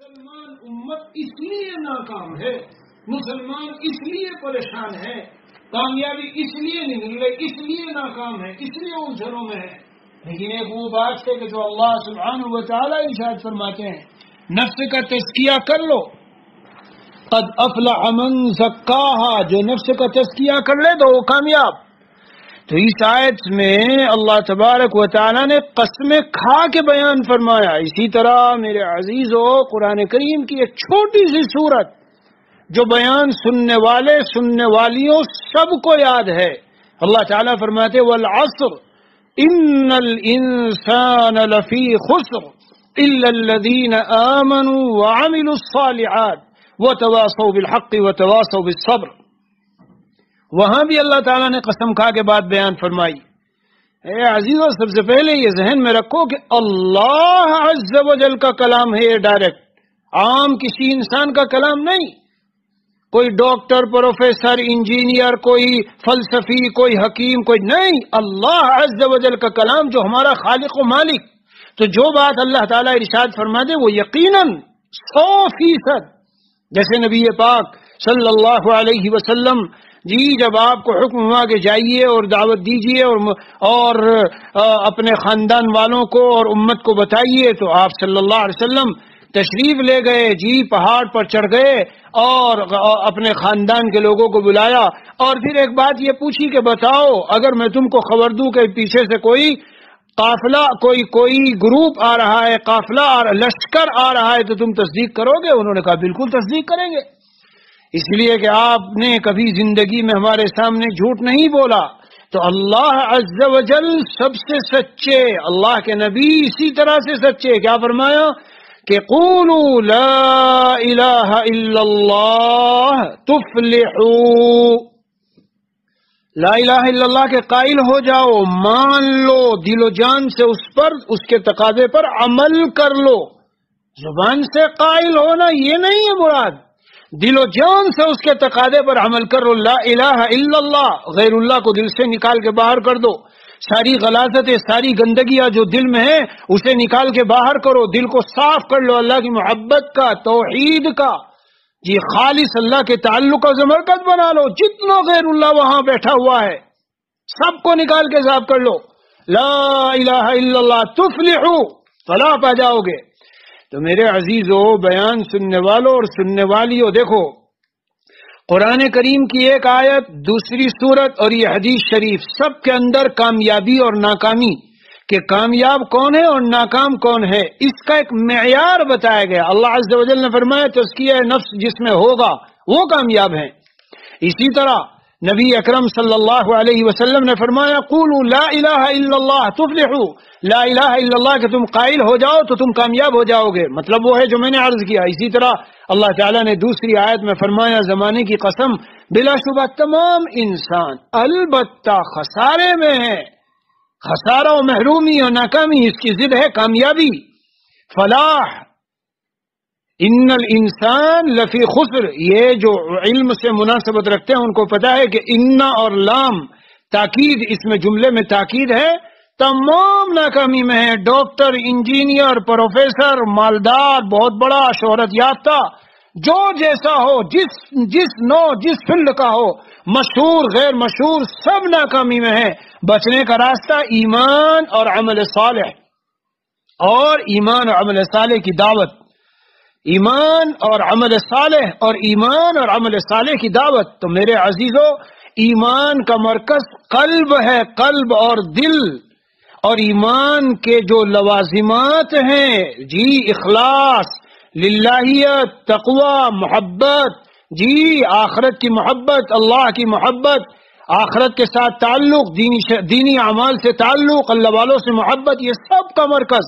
مسلمان امت اس لیے ناکام ہے، مسلمان اس لیے پریشان ہے، کامیابی اس لیے نہیں مل رہی، اس لیے ناکام ہے، اس لیے الجھنوں میں ہے۔ لیکن ایک وہ بات ہے کہ جو اللہ سبحانہ و تعالی ارشاد فرماتے ہیں، نفس کا تزکیہ کر لو، قد افلح من زکاہا، جو نفس کا تزکیہ کر لے تو وہ کامیاب۔ تو اس آیت میں اللہ تبارک و تعالیٰ نے قسمیں کھا کے بیان فرمایا۔ اسی طرح میرے عزیزو، قرآن کریم کی ایک چھوٹی سی سورت جو بیان سننے والے سننے والیوں سب کو یاد ہے، اللہ تعالیٰ فرماتے والعصر ان الانسان لفی خسر الا الذین آمنوا وعملوا الصالحات وتواصوا بالحق وتواصوا بالصبر۔ وہاں بھی اللہ تعالیٰ نے قسم کھا کے بات بیان فرمائی۔ اے عزیزو، سب سے پہلے یہ ذہن میں رکھو کہ اللہ عز و جل کا کلام ہے، یہ ڈائریکٹ، عام کسی انسان کا کلام نہیں، کوئی ڈاکٹر، پروفیسر، انجینئر، کوئی فلسفی، کوئی حکیم، کوئی نہیں، اللہ عز و جل کا کلام جو ہمارا خالق و مالک۔ تو جو بات اللہ تعالیٰ ارشاد فرما دے وہ یقیناً 100%، جیسے نبی پاک صلی اللہ علیہ وسلم جب آپ کو حکم ہوا کہ جائیے اور دعوت دیجیے اور اپنے خاندان والوں کو اور امت کو بتائیے، تو آپ صلی اللہ علیہ وسلم تشریف لے گئے، پہاڑ پر چڑھ گئے اور اپنے خاندان کے لوگوں کو بلایا، اور پھر ایک بات یہ پوچھی کہ بتاؤ اگر میں تم کو خبر دوں کہ پیچھے سے کوئی قافلہ، کوئی گروپ آ رہا ہے، قافلہ لشکر آ رہا ہے، تو تم تصدیق کرو گے؟ انہوں نے کہا بالکل تصدیق کریں گے، اس لیے کہ آپ نے کبھی زندگی میں ہمارے سامنے جھوٹ نہیں بولا۔ تو اللہ عز و جل سب سے سچے، اللہ کے نبی اسی طرح سے سچے۔ کیا فرمایا کہ قولوا لا الہ الا اللہ تفلحوا، لا الہ الا اللہ کے قائل ہو جاؤ، مان لو دل و جان سے اس پر، اس کے تقاضے پر عمل کر لو۔ زبان سے قائل ہونا یہ نہیں ہے مراد، دل و جان سے اس کے تقاضے پر عمل کرو۔ لا الہ الا اللہ، غیر اللہ کو دل سے نکال کے باہر کر دو، ساری غلاظتیں، ساری گندگیاں جو دل میں ہیں اسے نکال کے باہر کرو، دل کو صاف کر لو اللہ کی محبت کا، توحید کا، خالص اللہ کے تعلق کا زمرکز بنا لو۔ جتنا غیر اللہ وہاں بیٹھا ہوا ہے سب کو نکال کے صاف کر لو۔ لا الہ الا اللہ تفلحوا، فلاح پا جاؤ گے۔ تو میرے عزیزو، بیان سننے والوں اور سننے والیوں، دیکھو قرآن کریم کی ایک آیت، دوسری سورت اور یہ حدیث شریف، سب کے اندر کامیابی اور ناکامی، کہ کامیاب کون ہے اور ناکام کون ہے، اس کا ایک معیار بتایا گیا۔ اللہ عز و جل نے فرمایا تزکیہ نفس جس میں ہوگا وہ کامیاب ہیں۔ اسی طرح نبی اکرم صلی اللہ علیہ وسلم نے فرمایا قولوا لا الہ الا اللہ تفلحوا، لا الہ الا اللہ کہ تم قائل ہو جاؤ تو تم کامیاب ہو جاؤ گے، مطلب وہ ہے جو میں نے عرض کیا۔ اسی طرح اللہ تعالیٰ نے دوسری آیت میں فرمایا زمانے کی قسم، بلا شبہ تمام انسان البتہ خسارے میں ہے، خسارہ و محرومی اور ناکامی اس کی ضد ہے کامیابی، فلاح۔ ان الانسان لفی خسر، یہ جو علم سے مناسبت رکھتے ہیں ان کو پتا ہے کہ ان اور لام تاکید، اس میں جملے میں تاکید ہے، تمام ناکامی میں ہے۔ ڈاکٹر، انجینئر، پروفیسر، مالدار، بہت بڑا، شہرت یافتہ، جو جیسا ہو، جس نو، جس فیلڈ کا ہو، مشہور غیر مشہور، سب ناکامی میں ہے۔ بچنے کا راستہ ایمان اور عمل صالح، اور ایمان اور عمل صالح کی دعوت، ایمان اور عمل صالح، اور ایمان اور عمل صالح کی دعوت۔ تو میرے عزیزو، ایمان کا مرکز قلب ہے، قلب اور دل، اور ایمان کے جو لوازمات ہیں، اخلاص، للہیت، تقوی، محبت، آخرت کی محبت، اللہ کی محبت، آخرت کے ساتھ تعلق، دینی اعمال سے تعلق، اللہ والوں سے محبت، یہ سب کا مرکز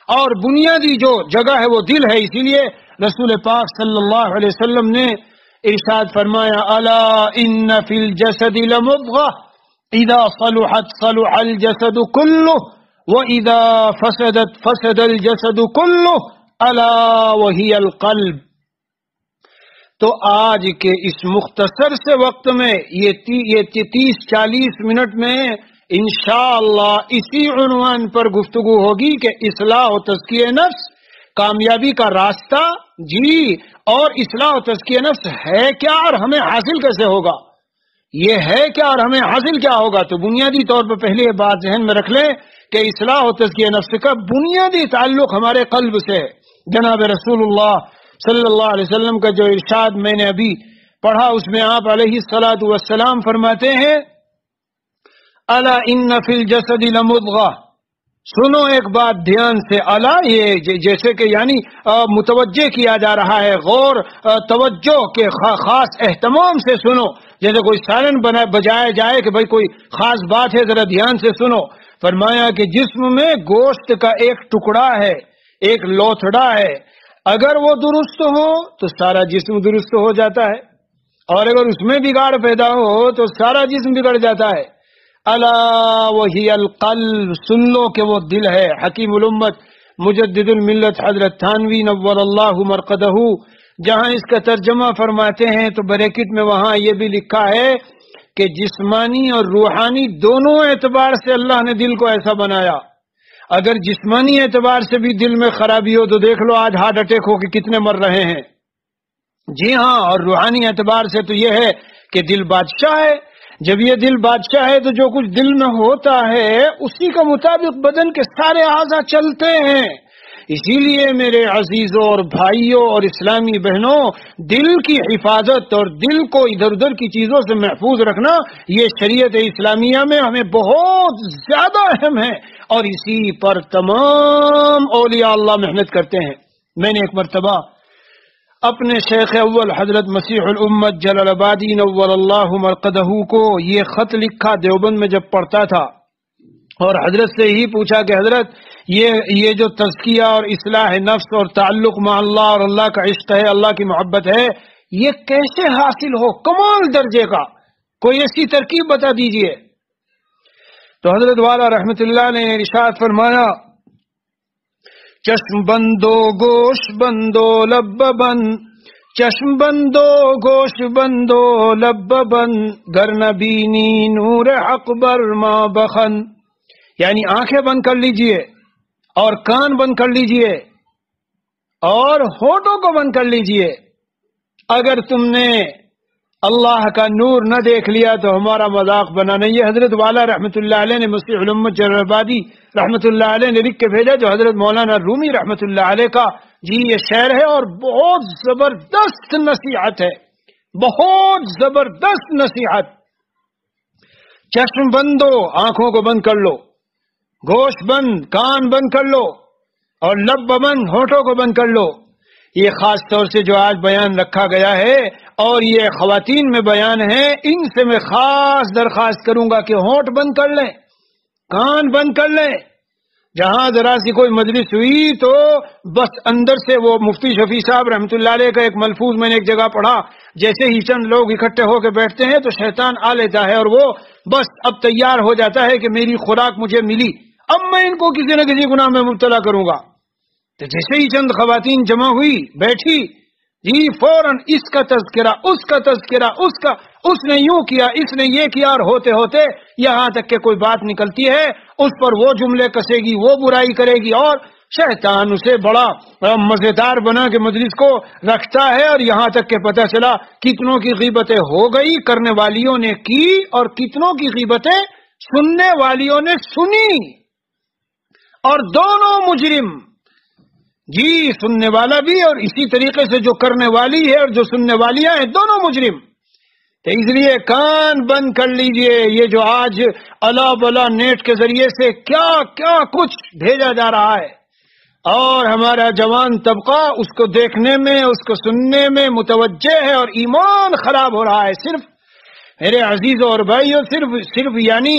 اور بنیادی جو جگہ ہے وہ دل ہے۔ اسی لیے رسول پاک صلی اللہ علیہ وسلم نے ارشاد فرمایا الا ان فی الجسد لمضغہ اذا صلحت صلح الجسد کلہ واذا فسدت فسد الجسد کلہ الا وہی القلب۔ تو آج کے اس مختصر سے وقت میں یہ 30-40 منٹ میں انشاءاللہ اسی عنوان پر گفتگو ہوگی کہ اصلاح و تزکیہ نفس، کامیابی کا راستہ جی، اور اصلاح و تزکیہ نفس ہے کیا اور ہمیں حاصل کیسے ہوگا؟ یہ ہے کیا اور ہمیں حاصل کیا ہوگا؟ تو بنیادی طور پر پہلے یہ بات ذہن میں رکھ لیں کہ اصلاح و تزکیہ نفس کا بنیادی تعلق ہمارے قلب سے ہے۔ جناب رسول اللہ صلی اللہ علیہ وسلم کا جو ارشاد میں نے ابھی پڑھا، اس میں آپ علیہ الصلاۃ والسلام فرماتے ہیں الا ان فی الجسد لمضغہ، سنو ایک بات دھیان سے، الا یہ جیسے کہ یعنی متوجہ کیا جا رہا ہے، غور توجہ کے خاص اہتمام سے سنو، جیسے کوئی سائرن بجایا جائے کہ بھائی کوئی خاص بات ہے ذرا دھیان سے سنو۔ فرمایا کہ جسم میں گوشت کا ایک ٹکڑا ہے، ایک لوتھڑا ہے، اگر وہ درست ہو تو سارا جسم درست ہو جاتا ہے، اور اگر اس میں بگاڑ پیدا ہو تو سارا جسم بگڑ جاتا ہے۔ الا وہی القلب، سن لو کہ وہ دل ہے۔ حکیم الامت مجدد الملت حضرت تھانوی نور اللہ مرقدہ جہاں اس کا ترجمہ فرماتے ہیں تو بریکٹ میں وہاں یہ بھی لکھا ہے کہ جسمانی اور روحانی دونوں اعتبار سے اللہ نے دل کو ایسا بنایا۔ اگر جسمانی اعتبار سے بھی دل میں خرابی ہو تو دیکھ لو آج ہارٹ اٹیک ہو کے کتنے مر رہے ہیں۔ جی ہاں، اور روحانی اعتبار سے تو یہ ہے کہ دل بادشاہ ہے۔ جب یہ دل بادشاہ ہے تو جو کچھ دل میں ہوتا ہے اسی کا مطابق بدن کے سارے اعضاء چلتے ہیں۔ اسی لیے میرے عزیزوں اور بھائیوں اور اسلامی بہنوں، دل کی حفاظت اور دل کو ادھر ادھر کی چیزوں سے محفوظ رکھنا یہ شریعت اسلامیہ میں ہمیں بہت زیادہ اہم ہے، اور اسی پر تمام اولیاء اللہ محنت کرتے ہیں۔ میں نے ایک مرتبہ اپنے شیخ اول حضرت مسیح الامت جلال آبادی نور اللہ مرقدہ کو یہ خط لکھا دیوبند میں جب پڑھتا تھا، اور حضرت سے ہی پوچھا کہ حضرت یہ جو تزکیہ اور اصلاح نفس اور تعلق مع اللہ اور اللہ کا عشق ہے، اللہ کی محبت ہے، یہ کیسے حاصل ہو کمال درجے کا؟ کوئی ایسی ترکیب بتا دیجئے۔ تو حضرت والا رحمت اللہ نے ارشاد فرمایا چشم بندو گوش بندو لب بند، چشم بندو گوش بندو لب بند، گر نبینی نور حق بر ما بخن، یعنی آنکھیں بند کر لیجئے اور کان بند کر لیجئے اور ہونٹوں کو بند کر لیجئے، اگر تم نے اللہ کا نور نہ دیکھ لیا تو ہمارا مذاق بنانا۔ یہ حضرت والا رحمت اللہ علیہ نے مسیح الامت جلال آبادی رحمت اللہ علیہ نے لکھ کے بھیجا، جو حضرت مولانا رومی رحمت اللہ علیہ کا جی یہ شعر ہے، اور بہت زبردست نصیحت ہے، بہت زبردست نصیحت۔ چشم بندو، آنکھوں کو بند کر لو، گوشت بند، کان بند کر لو، اور لب بند، ہونٹوں کو بند کر لو۔ یہ خاص طور سے جو آج بیان رکھا گیا ہے اور یہ خواتین میں بیان ہے، ان سے میں خاص درخواست کروں گا کہ ہونٹ بند کر لیں، کان بند کر لیں۔ جہاں ذرا سی کوئی مجلس ہوئی تو بس اندر سے وہ مفتی شفیع صاحب رحمت اللہ علیہ کا ایک ملفوظ میں نے ایک جگہ پڑھا، جیسے ہی چند لوگ اکٹھے ہو کے بیٹھتے ہیں تو شیطان آ لیتا ہے، اور وہ بس اب تیار ہو جاتا ہے کہ میری خوراک مجھے ملی، اب میں ان کو کسی نہ کسی گناہ میں مبتلا کروں گا۔ تو جیسے ہی چند خواتین جمع ہوئی، بیٹھی، جی فوراً اس کا تذکرہ، اس کا تذکرہ، اس نے یوں کیا، اس نے یہ کیا، اور ہوتے ہوتے یہاں تک کہ کوئی بات نکلتی ہے اس پر وہ جملے کسے گی، وہ برائی کرے گی، اور شیطان اسے بڑا مزیدار بنا کے مجلس کو رکھتا ہے، اور یہاں تک کہ پتہ چلا کتنوں کی غیبتیں ہو گئی، کرنے والیوں نے کی، اور کتنوں کی غیبتیں سننے والیوں نے سنی، اور دونوں مجرم، جی سننے والا بھی اور اسی طریقے سے جو کرنے والی ہے اور جو سننے والیاں ہیں، دونوں مجرم۔ تو اس لیے کان بند کر لیجئے۔ یہ جو آج الا بلا نیٹ کے ذریعے سے کیا کیا کچھ بھیجا جا رہا ہے، اور ہمارا جوان طبقہ اس کو دیکھنے میں، اس کو سننے میں متوجہ ہے، اور ایمان خراب ہو رہا ہے۔ صرف میرے عزیزوں اور بھائیوں، صرف یعنی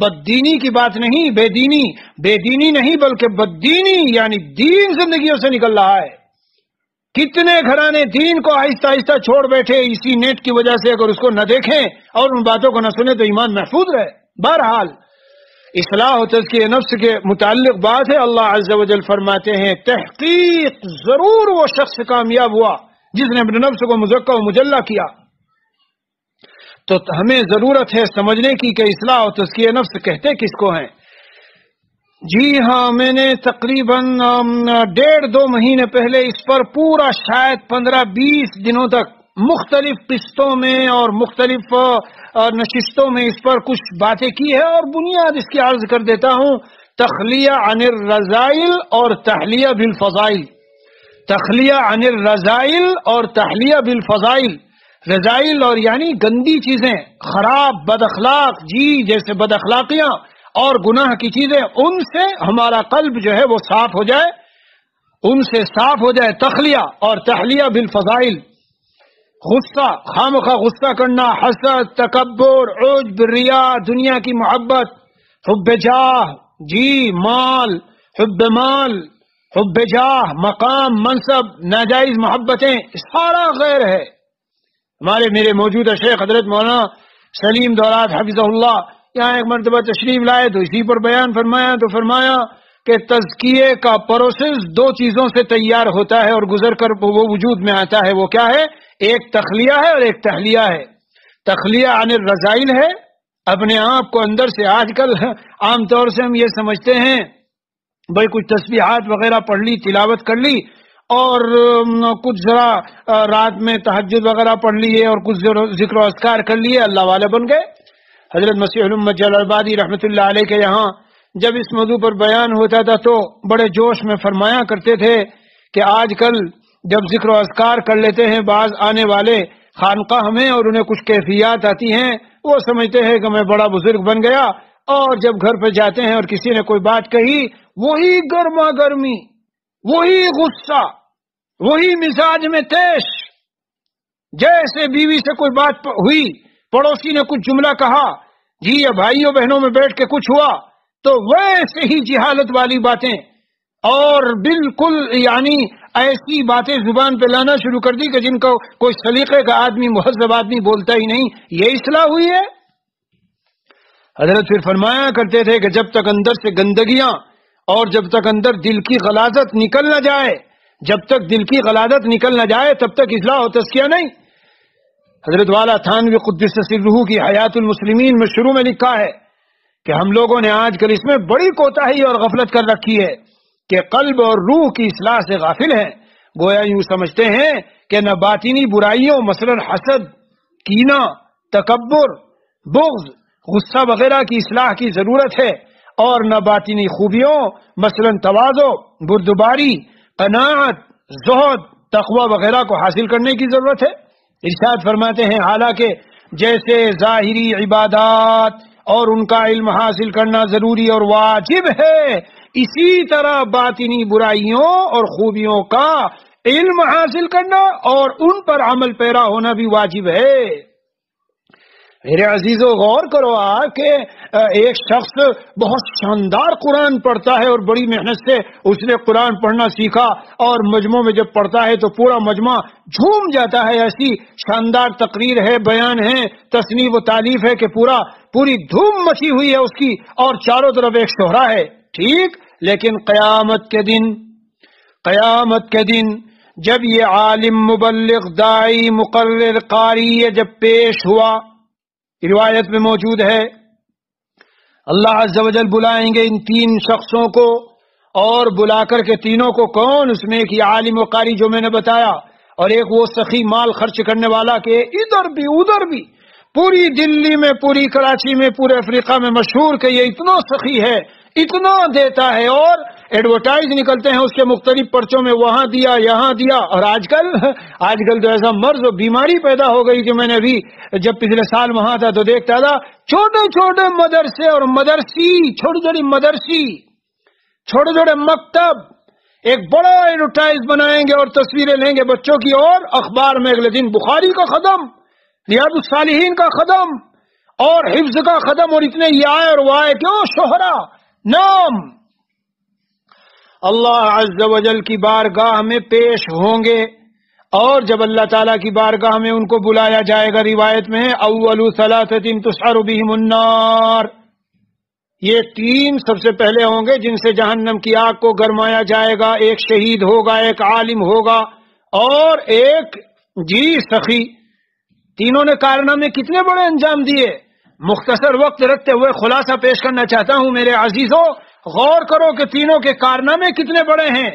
بددینی کی بات نہیں، بے دینی نہیں، بلکہ بددینی یعنی دین زندگیوں سے نکل رہا ہے۔ کتنے گھرانے دین کو آہستہ آہستہ چھوڑ بیٹھے اسی نیٹ کی وجہ سے، اگر اس کو نہ دیکھیں اور ان باتوں کو نہ سنیں تو ایمان محفوظ رہے۔ بہرحال اصلاح و تزکیہ نفس کے متعلق بات ہے، اللہ عز و جل فرماتے ہیں تحقیق ضرور وہ شخص کامیاب ہوا جس نے اپنے نفس کو مزکہ و مجلہ کیا۔ تو ہمیں ضرورت ہے سمجھنے کی کہ اصلاح و تزکیہ نفس کہتے کس کو ہیں۔ جی ہاں، میں نے تقریباً 1.5-2 مہینے پہلے اس پر پورا شاید 15-20 دنوں تک مختلف قسطوں میں اور مختلف نشستوں میں اس پر کچھ باتیں کی ہے، اور بنیاد اس کی عرض کر دیتا ہوں: تخلیہ عن الرذائل اور تحلیہ بالفضائل. تخلیہ عن الرذائل اور تحلیہ بالفضائل. رذائل اور یعنی گندی چیزیں، خراب، بد اخلاق، جیسے بد اخلاقیاں اور گناہ کی چیزیں، ان سے ہمارا قلب جو ہے وہ صاف ہو جائے، ان سے صاف ہو جائے. تخلیہ اور تحلیہ بالفضائل. غصہ، خامخواہ غصہ کرنا، حسد، تکبر، عجب، ریا، دنیا کی محبت، حب جاہ، مال، حب جاہ، مقام، منصب، ناجائز محبتیں، سارا غیر ہے. میرے موجودہ شیخ حضرت مولانا سلیم دولات حفظہ اللہ یہاں ایک مرتبہ تشریف لائے تو اسی پر بیان فرمایا کہ تزکیے کا پروسیس 2 چیزوں سے تیار ہوتا ہے اور گزر کر وہ وجود میں آتا ہے. وہ کیا ہے؟ ایک تخلیہ ہے اور ایک تحلیہ ہے. تخلیہ عن الرذائل ہے، اپنے آپ کو اندر سے. آج کل عام طور سے ہم یہ سمجھتے ہیں بھائی کچھ تسبیحات وغیرہ پڑھ لی، تلاوت کر لی، اور کچھ ذرا رات میں تہجد وغیرہ پڑھ لیے اور کچھ ذکر و اذکار کر لیے، اللہ والے بن گئے. حضرت مسیح الامت جلال آبادی رحمۃ اللہ علیہ کے یہاں جب اس موضوع پر بیان ہوتا تھا تو بڑے جوش میں فرمایا کرتے تھے کہ آج کل جب ذکر و اذکار کر لیتے ہیں بعض آنے والے خانقاہ میں اور انہیں کچھ کیفیات آتی ہیں، وہ سمجھتے ہیں کہ میں بڑا بزرگ بن گیا، اور جب گھر پہ جاتے ہیں اور کسی نے کوئی بات کہی، وہی گرما گرمی، وہی غصہ، وہی مزاج میں تیش. جیسے بیوی سے کوئی بات ہوئی، پڑوسی نے کچھ جملہ کہا، یا بھائیوں بہنوں میں بیٹھ کے کچھ ہوا، تو ویسے ہی جہالت والی باتیں اور بالکل یعنی ایسی باتیں زبان پہ لانا شروع کر دی کہ جن کو کوئی سلیقے کا آدمی، مہذب آدمی بولتا ہی نہیں. یہ اصلاح ہوئی ہے؟ حضرت پھر فرمایا کرتے تھے کہ جب تک اندر سے گندگیاں اور جب تک اندر دل کی غلاظت نکل نہ جائے، جب تک دل کی غلاظت نکل نہ جائے تب تک اصلاح و تزکیہ نہیں. حضرت والا تھانوی قدس سرہ کی حیات المسلمین میں شروع میں لکھا ہے کہ ہم لوگوں نے آج کل اس میں بڑی کوتاہی اور غفلت کر رکھی ہے کہ قلب اور روح کی اصلاح سے غافل ہیں. گویا یوں سمجھتے ہیں کہ نہ باطنی برائیوں مثلا حسد، کینہ، تکبر، بغض، غصہ وغیرہ کی اصلاح کی ضرورت ہے، اور نہ باطنی خوبیوں مثلا تواضع، بردباری، قناعت، زہد، تقوی وغیرہ کو حاصل کرنے کی ضرورت ہے. ارشاد فرماتے ہیں حالانکہ جیسے ظاہری عبادات اور ان کا علم حاصل کرنا ضروری اور واجب ہے، اسی طرح باطنی برائیوں اور خوبیوں کا علم حاصل کرنا اور ان پر عمل پیرا ہونا بھی واجب ہے. میرے عزیزو غور کرو آپ کہ ایک شخص بہت شاندار قرآن پڑھتا ہے اور بڑی محنت سے اس نے قرآن پڑھنا سیکھا، اور مجمع میں جب پڑھتا ہے تو پورا مجمع جھوم جاتا ہے. ایسی شاندار تقریر ہے، بیان ہے، تصنیف و تالیف ہے کہ پوری دھوم مچی ہوئی ہے اس کی، اور چاروں طرف ایک شہرہ ہے. ٹھیک، لیکن قیامت کے دن جب یہ عالم، مبلغ، داعی، مقرر، قاری جب پیش ہوا، روایت میں موجود ہے اللہ عز و جل بلائیں گے ان 3 شخصوں کو، اور بلا کر کے تینوں کو. کون؟ اس میں ایک یہ عالم و قاری جو میں نے بتایا، اور ایک وہ سخی مال خرچ کرنے والا کہ ادھر بھی ادھر بھی، پوری دلی میں، پوری کراچی میں، پورے افریقہ میں مشہور کہ یہ اتنا سخی ہے، اتنا دیتا ہے، اور ایڈورٹائز نکلتے ہیں اس کے مختلف پرچوں میں، وہاں دیا، یہاں دیا. اور آج کل تو ایسا مرض و بیماری پیدا ہو گئی کہ میں نے بھی جب پچھلے سال وہاں تھا تو دیکھتا تھا چھوٹے چھوٹے مدرسے اور مدرسی، چھوٹے چھوٹے مکتب ایک بڑا ایڈورٹائز بنائیں گے اور تصویریں لیں گے بچوں کی، اور اخبار میں اگلے دن بخاری کا ختم، ریاض الصالحین کا ختم، اور حفظ کا ختم، اور اتنے یہ آئے اور وہ آئے. کیوں؟ شہرہ، نام. اللہ عز و جل کی بارگاہ میں پیش ہوں گے، اور جب اللہ تعالیٰ کی بارگاہ میں ان کو بلایا جائے گا، روایت میں ہے اول ثلاثۃ تسعر بہم النار، یہ 3 سب سے پہلے ہوں گے جن سے جہنم کی آگ کو گرمایا جائے گا. ایک شہید ہوگا، ایک عالم ہوگا، اور ایک سخی. تینوں نے کارنامے کتنے بڑے انجام دیے. مختصر وقت رکھتے ہوئے خلاصہ پیش کرنا چاہتا ہوں میرے عزیزوں. غور کرو کہ تینوں کے کارنامے کتنے بڑے ہیں.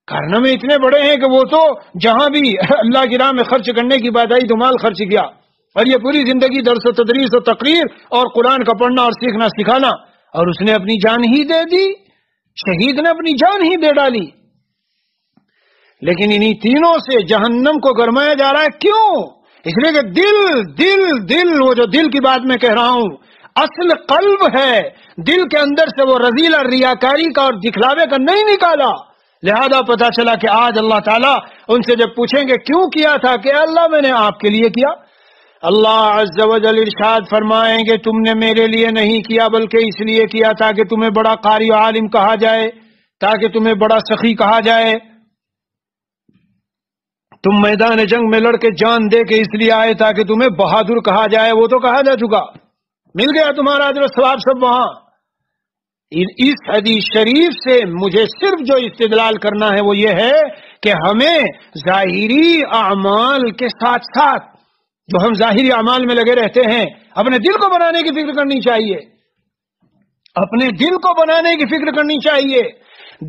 کارنامے اتنے بڑے ہیں کہ وہ تو جہاں بھی اللہ کی راہ میں خرچ کرنے کی بات آئی تو مال خرچ کیا، اور یہ پوری زندگی درس و تدریس و تقریر اور قرآن کا پڑھنا اور سیکھنا سکھانا، اور اس نے اپنی جان ہی دے دی. شہید نے اپنی جان ہی دے ڈالی. لیکن انہی تینوں سے جہنم کو گرمایا جا رہا ہے. کیوں؟ اس لیے کہ دل وہ جو دل کی بات میں کہہ رہا ہوں، اصل قلب ہے. دل کے اندر سے وہ رذیلہ ریاکاری کا اور دکھلاوے کا نہیں نکالا. لہذا پتا چلا کہ آج اللہ تعالیٰ ان سے جب پوچھیں گے کیوں کیا تھا، کہ اللہ میں نے آپ کے لیے کیا. اللہ عز و جل ارشاد فرمائیں گے تم نے میرے لیے نہیں کیا بلکہ اس لیے کیا تاکہ تمہیں بڑا قاری و عالم کہا جائے، تاکہ تمہیں بڑا سخی کہا جائے. تم میدان جنگ میں لڑ کے جان دے کے اس لیے آئے تاکہ تمہیں بہادر کہا جائے. وہ تو کہا جا چکا، مل گیا تمہارا اجر و ثواب سب وہاں. اس حدیث شریف سے مجھے صرف جو استدلال کرنا ہے وہ یہ ہے کہ ہمیں ظاہری اعمال کے ساتھ ساتھ جو ہم ظاہری اعمال میں لگے رہتے ہیں، اپنے دل کو بنانے کی فکر کرنی چاہیے. اپنے دل کو بنانے کی فکر کرنی چاہیے.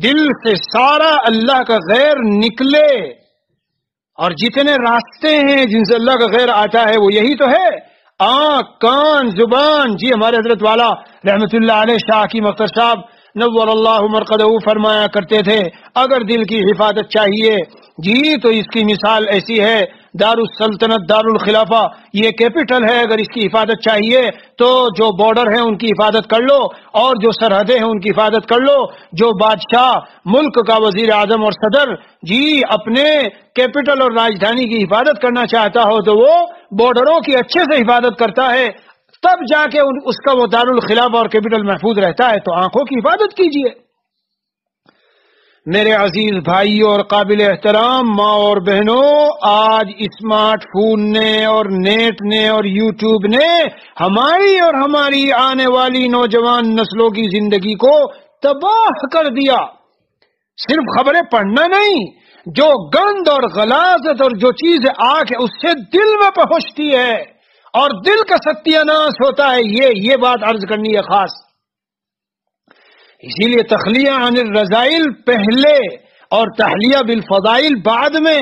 دل سے سارا اللہ کا غیر نکلے، اور جتنے راستے ہیں جن سے اللہ کا غیر آتا ہے وہ یہی تو ہے. آنکھ، کان، زبان. جی ہمارے حضرت والا رحمت اللہ علیہ شاہ کی مختار صاحب نور اللہ مرقدہ فرمایا کرتے تھے اگر دل کی حفاظت چاہیے جی تو اس کی مثال ایسی ہے، دار السلطنت دار الخلافہ یہ کیپٹل ہے. اگر اس کی حفاظت چاہیے تو جو بارڈر ہیں ان کی حفاظت کر لو، اور جو سرحدیں ہیں ان کی حفاظت کر لو. جو بادشاہ ملک کا وزیر اعظم اور صدر جی اپنے کیپٹل اور راجدھانی کی حفاظت کرنا چاہتا ہو تو وہ بارڈروں کی اچھے سے حفاظت کرتا ہے، تب جا کے اس کا وہ دار الخلافہ اور کیپٹل محفوظ رہتا ہے. تو آنکھوں کی حفاظت کیجیے. میرے عزیز بھائیوں اور قابل احترام ماں اور بہنوں، آج اسمارٹ فون نے اور نیٹ نے اور یوٹیوب نے ہماری اور ہماری آنے والی نوجوان نسلوں کی زندگی کو تباہ کر دیا. صرف خبریں پڑھنا نہیں، جو گند اور غلاظت اور جو چیز آنکھ ہے اس سے دل میں پہنچتی ہے اور دل کا ستیاناش ہوتا ہے. یہ بات عرض کرنی ہے خاص. اسی لیے تخلیہ عن الرذائل پہلے اور تحلیہ بالفضائل بعد میں.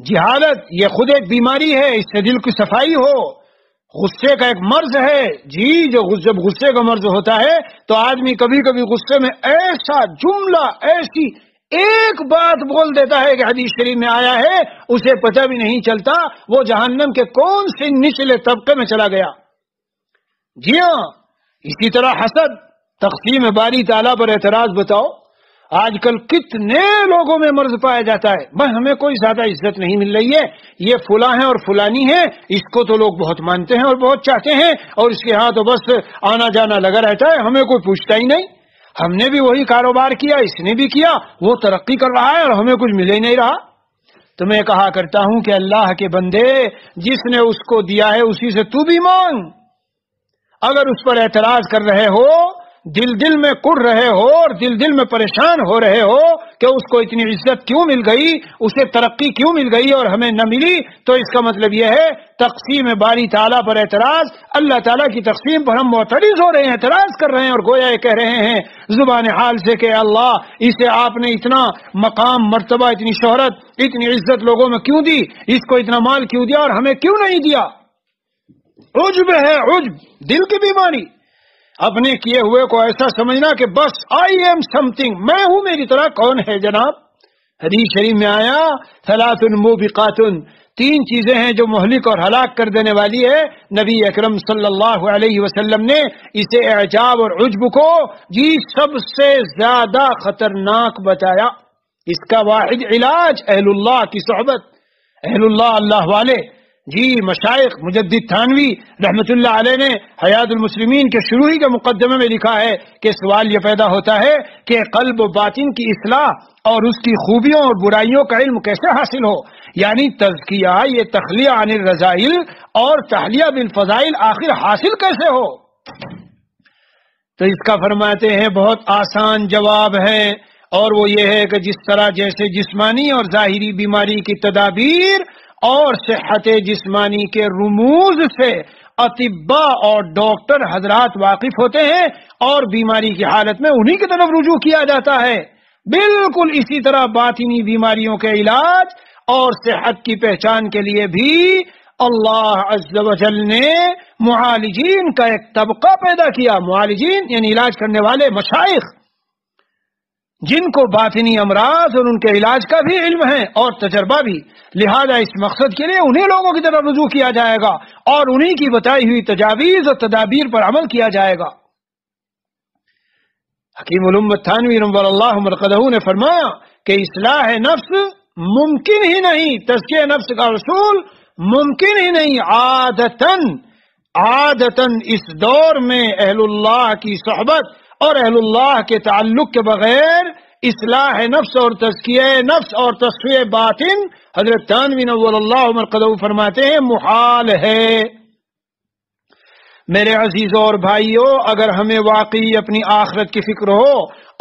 جہالت یہ خود ایک بیماری ہے، اس سے دل کی صفائی ہو. غصے کا ایک مرض ہے جی، جب غصے کا مرض ہوتا ہے تو آدمی کبھی کبھی غصے میں ایسا جملہ ایسی ایک بات بول دیتا ہے کہ حدیث شریف میں آیا ہے اسے پتہ بھی نہیں چلتا وہ جہنم کے کون سے نچلے طبقے میں چلا گیا. جی ہاں، اسی طرح حسد، تقسیم باری تعالیٰ پر اعتراض. بتاؤ آج کل کتنے لوگوں میں مرض پایا جاتا ہے. بس ہمیں کوئی زیادہ عزت نہیں مل رہی ہے، یہ فلاں ہیں اور فلانی ہے، اس کو تو لوگ بہت مانتے ہیں اور بہت چاہتے ہیں، اور اس کے ہاں تو بس آنا جانا لگا رہتا ہے، ہمیں کوئی پوچھتا ہی نہیں. ہم نے بھی وہی کاروبار کیا، اس نے بھی کیا، وہ ترقی کر رہا ہے اور ہمیں کچھ مل ہی نہیں رہا. تو میں کہا کرتا ہوں کہ اللہ کے بندے، جس نے اس کو دیا ہے اسی سے تو بھی مانگ. اگر اس پر اعتراض کر رہے ہو، دل میں کڑ رہے ہو اور دل میں پریشان ہو رہے ہو کہ اس کو اتنی عزت کیوں مل گئی، اسے ترقی کیوں مل گئی اور ہمیں نہ ملی، تو اس کا مطلب یہ ہے تقسیم باری تعالیٰ پر اعتراض. اللہ تعالیٰ کی تقسیم پر ہم معترض ہو رہے ہیں، اعتراض کر رہے ہیں، اور گویا یہ کہہ رہے ہیں زبان حال سے کہ اللہ اسے آپ نے اتنا مقام، مرتبہ، اتنی شہرت، اتنی عزت لوگوں میں کیوں دی، اس کو اتنا مال کیوں دیا اور ہمیں کیوں نہیں دیا. عجب ہے، عجب، دل کی بیماری. اپنے کیے ہوئے کو ایسا سمجھنا کہ بس آئی ایم سم تھنگ، میں ہوں، میری طرح کون ہے جناب. حدیث شریف میں آیا ثلاث موبقات، تین چیزیں ہیں جو مہلک اور ہلاک کر دینے والی ہے. نبی اکرم صلی اللہ علیہ وسلم نے اسے اعجاب اور عجب کو جی سب سے زیادہ خطرناک بتایا. اس کا واحد علاج اہل اللہ کی صحبت. اہل اللہ، اللہ والے جی مشائخ. مجدد تھانوی رحمت اللہ علیہ نے حیات المسلمین کے شروع ہی کے مقدمے میں لکھا ہے کہ سوال یہ پیدا ہوتا ہے کہ قلب و باطن کی اصلاح اور اس کی خوبیوں اور برائیوں کا علم کیسے حاصل ہو. یعنی تزکیہ، یہ تخلیہ عن الرذائل اور تحلیہ بالفضائل آخر حاصل کیسے ہو. تو اس کا فرماتے ہیں بہت آسان جواب ہے، اور وہ یہ ہے کہ جس طرح جیسے جسمانی اور ظاہری بیماری کی تدابیر اور صحت جسمانی کے رموز سے اطباء اور ڈاکٹر حضرات واقف ہوتے ہیں اور بیماری کی حالت میں انہی کی طرف رجوع کیا جاتا ہے۔ بالکل اسی طرح باطنی بیماریوں کے علاج اور صحت کی پہچان کے لیے بھی اللہ عز و جل نے معالجین کا ایک طبقہ پیدا کیا۔ معالجین یعنی علاج کرنے والے مشائخ، جن کو باطنی امراض اور ان کے علاج کا بھی علم ہے اور تجربہ بھی، لہذا اس مقصد کے لیے انہی لوگوں کی طرف رجوع کیا جائے گا اور انہی کی بتائی ہوئی تجاویز اور تدابیر پر عمل کیا جائے گا۔ حکیم الامت تھانوی نور اللہ مرقدہ نے فرمایا کہ اصلاح نفس ممکن ہی نہیں، تزکیہ نفس کا حصول ممکن ہی نہیں، عادتاً اس دور میں اہل اللہ کی صحبت اور اہل اللہ کے تعلق کے بغیر اصلاح نفس اور تزکیہ نفس اور تصفیہ باطن حضرت تھانوی نور اللہ مرقدہ فرماتے ہیں محال ہے۔ میرے عزیزوں اور بھائیوں، اگر ہمیں واقعی اپنی آخرت کی فکر ہو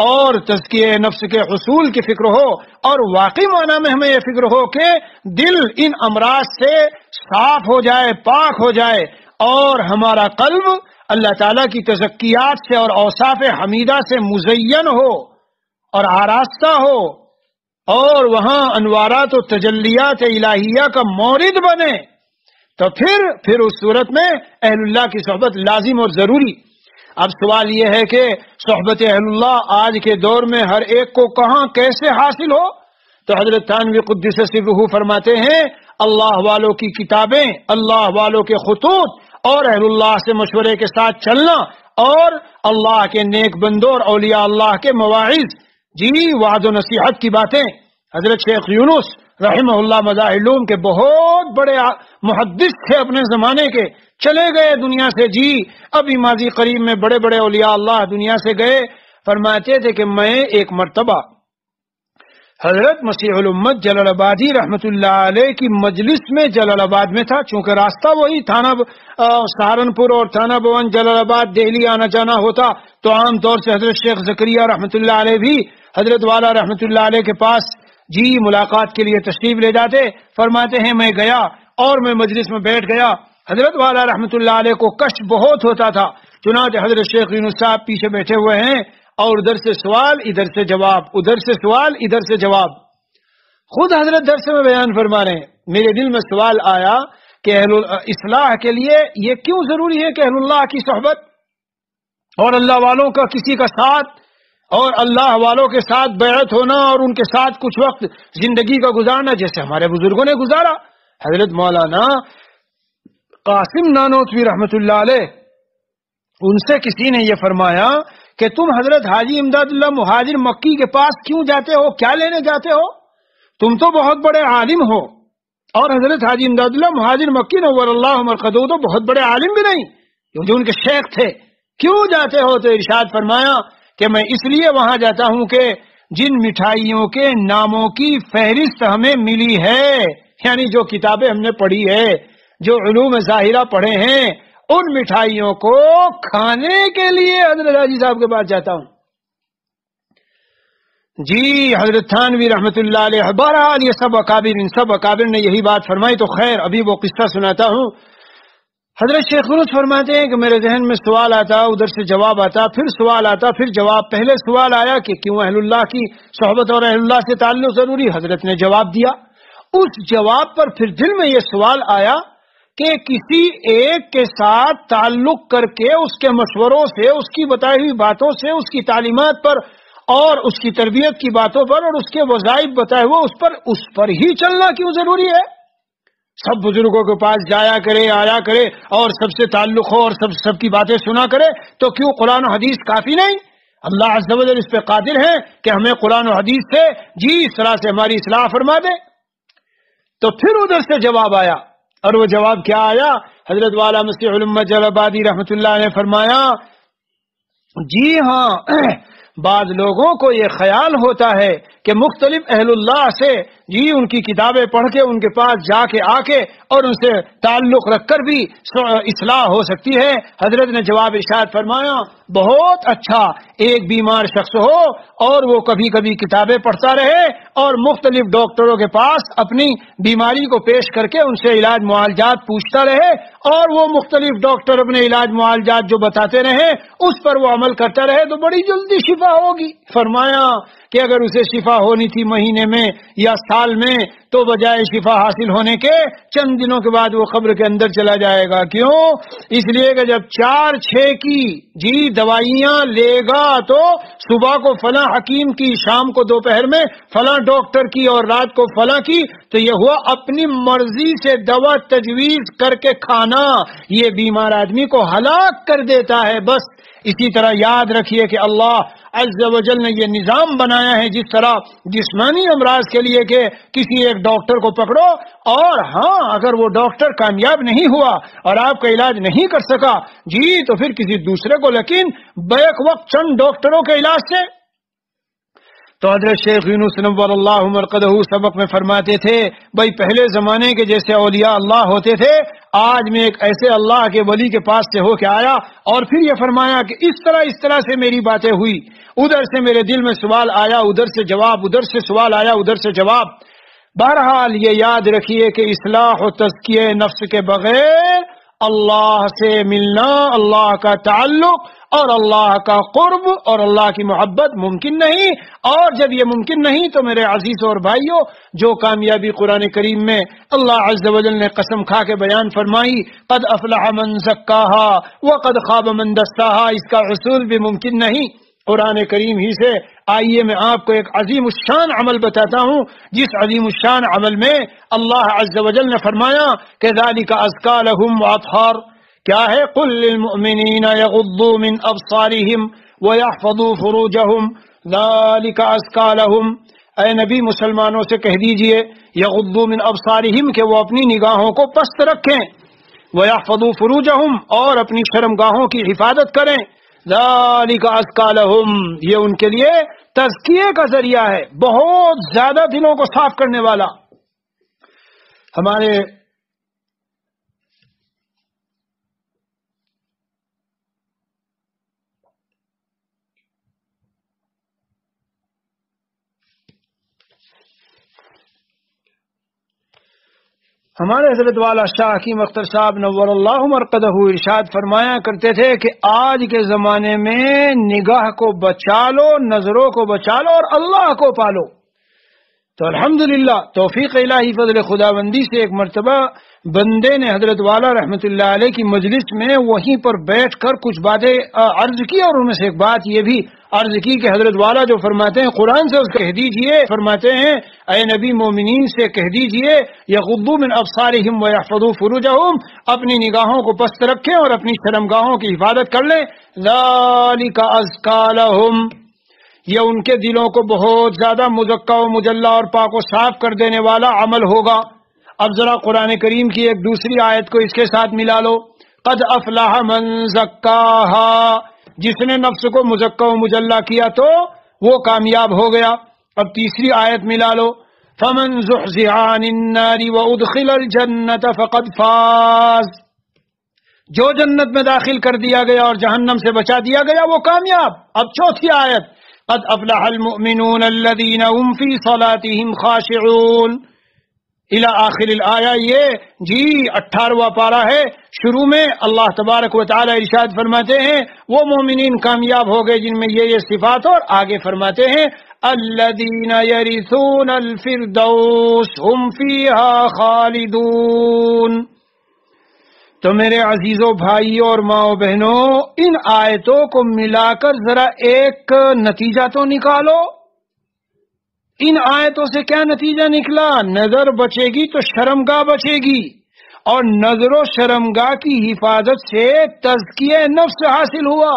اور تزکیہ نفس کے حصول کی فکر ہو اور واقعی معنی میں ہمیں یہ فکر ہو کہ دل ان امراض سے صاف ہو جائے، پاک ہو جائے اور ہمارا قلب اللہ تعالیٰ کی تزکیات سے اور اوصاف حمیدہ سے مزین ہو اور آراستہ ہو اور وہاں انوارات و تجلیات الہیہ کا مورد بنے، تو پھر اس صورت میں اہل اللہ کی صحبت لازم اور ضروری۔ اب سوال یہ ہے کہ صحبت اہل اللہ آج کے دور میں ہر ایک کو کہاں کیسے حاصل ہو؟ تو حضرت تھانوی قدس سرہ فرماتے ہیں اللہ والوں کی کتابیں، اللہ والوں کے خطوط اور اہل اللہ سے مشورے کے ساتھ چلنا اور اللہ کے نیک بندوں اور اولیاء اللہ کے مواعظ، وعظ و نصیحت کی باتیں۔ حضرت شیخ یونس رحمہ اللہ مظاہر العلوم کے بہت بڑے محدث تھے اپنے زمانے کے، چلے گئے دنیا سے، ابھی ماضی قریب میں بڑے بڑے اولیاء اللہ دنیا سے گئے۔ فرماتے تھے کہ میں ایک مرتبہ حضرت مسیح الامت جلال آبادی رحمت اللہ علیہ کی مجلس میں جلال آباد میں تھا، چونکہ راستہ وہی تھانہ سہارنپور اور تھانہ بھون جلال آباد دہلی آنا جانا ہوتا، تو عام طور سے حضرت شیخ زکریا رحمت اللہ علیہ بھی حضرت والا رحمت اللہ علیہ کے پاس ملاقات کے لیے تشریف لے جاتے۔ فرماتے ہیں میں گیا اور میں مجلس میں بیٹھ گیا، حضرت والا رحمت اللہ علیہ کو کشف بہت ہوتا تھا، چنانچہ حضرت شیخ یونس صاحب پیچھے بیٹھے ہوئے ہیں اور ادھر سے سوال ادھر سے جواب، ادھر سے سوال ادھر سے جواب، خود حضرت درس میں بیان فرما رہے ہیں۔ میرے دل میں سوال آیا کہ اصلاح کے لیے یہ کیوں ضروری ہے کہ اہل اللہ کی صحبت اور اللہ والوں کا کسی کا ساتھ اور اللہ والوں کے ساتھ بیعت ہونا اور ان کے ساتھ کچھ وقت زندگی کا گزارنا، جیسے ہمارے بزرگوں نے گزارا۔ حضرت مولانا قاسم نانوتوی رحمت اللہ علیہ، ان سے کسی نے یہ فرمایا کہ تم حضرت حاجی امداد اللہ مہاجر مکی کے پاس کیوں جاتے ہو، کیا لینے جاتے ہو؟ تم تو بہت بڑے عالم ہو، اور حضرت حاجی امداد اللہ مہاجر مکی نور اللہ مرقدہ تو بہت بڑے عالم بھی نہیں، جو ان کے شیخ تھے، کیوں جاتے ہو؟ تو ارشاد فرمایا کہ میں اس لیے وہاں جاتا ہوں کہ جن مٹھائیوں کے ناموں کی فہرست ہمیں ملی ہے، یعنی جو کتابیں ہم نے پڑھی ہے، جو علوم ظاہرہ پڑھے ہیں، ان مٹھائیوں کو کھانے کے لیے حضرت حاجی صاحب کے پاس جاتا ہوں۔ حضرت تھانوی رحمت اللہ علیہ، بہرحال یہ سب اکابر نے یہی بات فرمائی۔ تو خیر ابھی وہ قصہ سناتا ہوں۔ حضرت شیخ یونس فرماتے ہیں کہ میرے ذہن میں سوال آتا، ادھر سے جواب آتا، پھر سوال آتا، پھر جواب۔ پہلے سوال آیا کہ کیوں اہل اللہ کی صحبت اور اہل اللہ سے تعلق ضروری، حضرت نے جواب دیا۔ اس جواب پر پھر دل میں یہ سوال آیا کہ کسی ایک کے ساتھ تعلق کر کے اس کے مشوروں سے، اس کی بتائی ہوئی باتوں سے، اس کی تعلیمات پر اور اس کی تربیت کی باتوں پر اور اس کے وظائف بتائے ہوئے اس پر ہی چلنا کیوں ضروری ہے؟ سب بزرگوں کے پاس جایا کرے، آیا کرے اور سب سے تعلق ہو اور سب کی باتیں سنا کرے، تو کیوں قرآن و حدیث کافی نہیں؟ اللہ عز و جل اس پہ قادر ہے کہ ہمیں قرآن و حدیث سے اس طرح سے ہماری اصلاح فرما دے۔ تو پھر ادھر سے جواب آیا، اور وہ جواب کیا آیا؟ حضرت والا مسیح الامت جلال آبادی رحمت اللہ نے فرمایا ہاں، بعض لوگوں کو یہ خیال ہوتا ہے کہ مختلف اہل اللہ سے جی ان کی کتابیں پڑھ کے ان کے پاس جا کے آ کے اور ان سے تعلق رکھ کر بھی اصلاح ہو سکتی ہے. حضرت نے جواب ارشاد فرمایا بہت اچھا ایک بیمار شخص ہو اور وہ کبھی کبھی کتابیں پڑھتا رہے اور مختلف ڈاکٹروں کے پاس اپنی بیماری کو پیش کر کے ان سے علاج معالجات پوچھتا رہے اور وہ مختلف ڈاکٹر اپنے علاج معالجات جو بتاتے رہے اس پر وہ عمل کرتا رہے تو بڑی جلدی شفا ہوگی. فرمایا کہ اگر اسے شفا ہونی تھی مہینے میں یا سال میں تو بجائے شفا حاصل ہونے کے چند دنوں کے بعد وہ قبر کے اندر چلا جائے گا. کیوں؟ اس لیے کہ جب 4-6 کی جی دوائیاں لے گا تو صبح کو فلاں حکیم کی، شام کو دوپہر میں فلاں ڈاکٹر کی اور رات کو فلاں کی، تو یہ ہوا اپنی مرضی سے دوا تجویز کر کے کھانا، یہ بیمار آدمی کو ہلاک کر دیتا ہے. بس اسی طرح یاد رکھیے کہ اللہ عز و جل نے یہ نظام بنایا ہے جس طرح جسمانی امراض کے لیے کہ کسی ایک ڈاکٹر کو پکڑو اور ہاں اگر وہ ڈاکٹر کامیاب نہیں ہوا اور آپ کا علاج نہیں کر سکا جی تو پھر کسی دوسرے کو، لیکن بیک وقت چند ڈاکٹروں کے علاج سے. تو حضرت شیخ یونس نور اللہ مرقدہ سبق میں فرماتے تھے بھائی پہلے زمانے کے جیسے اولیاء اللہ ہوتے تھے، آج میں ایک ایسے اللہ کے ولی کے پاس سے ہو کے آیا اور پھر یہ فرمایا کہ اس طرح سے میری باتیں ہوئی، ادھر سے میرے دل میں سوال آیا، ادھر سے جواب، ادھر سے سوال آیا، ادھر سے جواب. بہرحال یہ یاد رکھیے کہ اصلاح و تزکیہ نفس کے بغیر اللہ سے ملنا، اللہ کا تعلق اور اللہ کا قرب اور اللہ کی محبت ممکن نہیں. اور جب یہ ممکن نہیں تو میرے عزیز اور بھائیوں، جو کامیابی قرآن کریم میں اللہ عز و جل نے قسم کھا کے بیان فرمائی قد افلح من زکاہا وقد خاب من دساہا، اس کا حصول بھی ممکن نہیں. قرآن کریم ہی سے آئیے میں آپ کو ایک عظیم الشان عمل بتاتا ہوں جس عظیم الشان عمل میں اللہ عز و جل نے فرمایا کہ ذالک ازکا لہم واطہار. کیا ہے؟ قل للمؤمنین یغضوا من ابصارہم ویحفظوا فروجہم ذالک ازکا لہم. اے نبی مسلمانوں سے کہہ دیجئے یغضوا من ابصارہم کہ وہ اپنی نگاہوں کو پست رکھیں، ویحفظوا فروجہم اور اپنی شرمگاہوں کی حفاظت کریں. ذالک ازکا لہم، یہ ان کے لیے تزکیے کا ذریعہ ہے، بہت زیادہ دلوں کو صاف کرنے والا. ہمارے حضرت والا شاہ حکیم اختر صاحب نور اللہ مرقدہ ارشاد فرمایا کرتے تھے کہ آج کے زمانے میں نگاہ کو بچا لو، نظروں کو بچا لو اور اللہ کو پالو. تو الحمدللہ توفیق الہی فضل خداوندی سے ایک مرتبہ بندے نے حضرت والا رحمت اللہ علیہ کی مجلس میں وہیں پر بیٹھ کر کچھ باتیں عرض کی اور ان میں سے ایک بات یہ بھی عرض کی کہ حضرت والا جو فرماتے ہیں قرآن سے اس کہہ دیجئے، فرماتے ہیں اے نبی مومنین سے کہہ دیجئے یغضوا من ابصارہم ویحفظوا فروجہم، اپنی نگاہوں کو پست رکھیں اور اپنی شرمگاہوں کی حفاظت کر لیں. ذالک ازکا لہم، یہ ان کے دلوں کو بہت زیادہ مزکا و مجلہ اور پاک و صاف کر دینے والا عمل ہوگا. اب ذرا قرآن کریم کی ایک دوسری آیت کو اس کے ساتھ ملا لو، قد افلح من زکاہا، جس نے نفس کو مزکا و مجلہ کیا تو وہ کامیاب ہو گیا. اب تیسری آیت ملا لو، فمن زحزح عن النار وادخل الجنة فقد فاز، جو جنت میں داخل کر دیا گیا اور جہنم سے بچا دیا گیا وہ کامیاب. اب چوتھی آیت، قد افلح المؤمنون الذين هم في صلاتهم خاشعون الى آخر الآیہ. یہ جی 18واں پارہ ہے. شروع میں اللہ تبارک و تعالی ارشاد فرماتے ہیں وہ مومنین کامیاب ہو گئے جن میں یہ صفات، اور آگے فرماتے ہیں الذین یرثون الفردوس هم فیہا خالدون. تو میرے عزیزوں بھائیوں اور ماؤں بہنوں، ان آیتوں کو ملا کر ذرا ایک نتیجہ تو نکالو. ان آیتوں سے کیا نتیجہ نکلا؟ نظر بچے گی تو شرمگاہ بچے گی، اور نظر و شرمگاہ کی حفاظت سے تزکیہ نفس حاصل ہوا،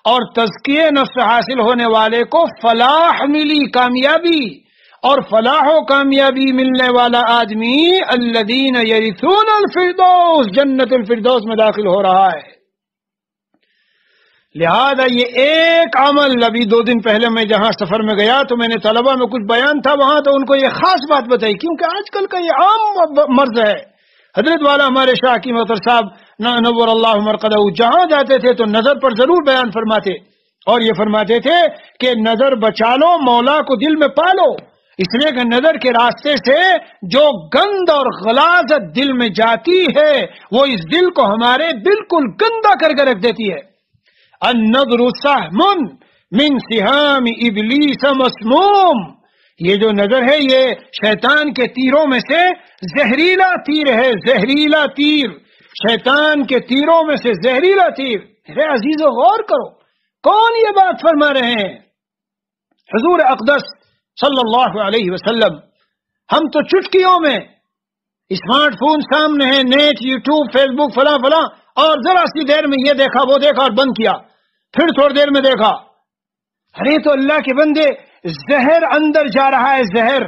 اور تزکیہ نفس حاصل ہونے والے کو فلاح ملی، کامیابی. اور فلاح و کامیابی ملنے والا آدمی الذین یرثون الفردوس، جنت الفردوس میں داخل ہو رہا ہے. لہذا یہ ایک عمل، ابھی 2 دن پہلے میں جہاں سفر میں گیا تو میں نے طلبہ میں کچھ بیان تھا وہاں، تو ان کو یہ خاص بات بتائی، کیونکہ آج کل کا یہ عام مرض ہے۔ حضرت والا ہمارے شاہ کی محتر صاحب نور اللہ مرقدہ جہاں جاتے تھے تو نظر پر ضرور بیان فرماتے، اور یہ فرماتے تھے کہ نظر بچا لو، مولا کو دل میں پالو، اس لیے کہ نظر کے راستے سے جو گند اور غلاظت دل میں جاتی ہے وہ اس دل کو ہمارے بالکل گندا کر کے رکھ دیتی ہے۔ النظر سہم من سہام ابلیس مسموم، یہ جو نظر ہے یہ شیطان کے تیروں میں سے زہریلا تیر ہے، زہریلا تیر، شیطان کے تیروں میں سے زہریلا تیر۔ میرے عزیزو غور کرو، کون یہ بات فرما رہے ہیں؟ حضور اقدس صلی اللہ علیہ وسلم۔ ہم تو چٹکیوں میں اسمارٹ فون سامنے ہے، نیٹ، یوٹیوب، فیس بک، فلاں فلاں، اور ذرا سی دیر میں یہ دیکھا وہ دیکھا اور بند کیا، پھر تھوڑی دیر میں دیکھا۔ ارے تو اللہ کے بندے، زہر اندر جا رہا ہے، زہر۔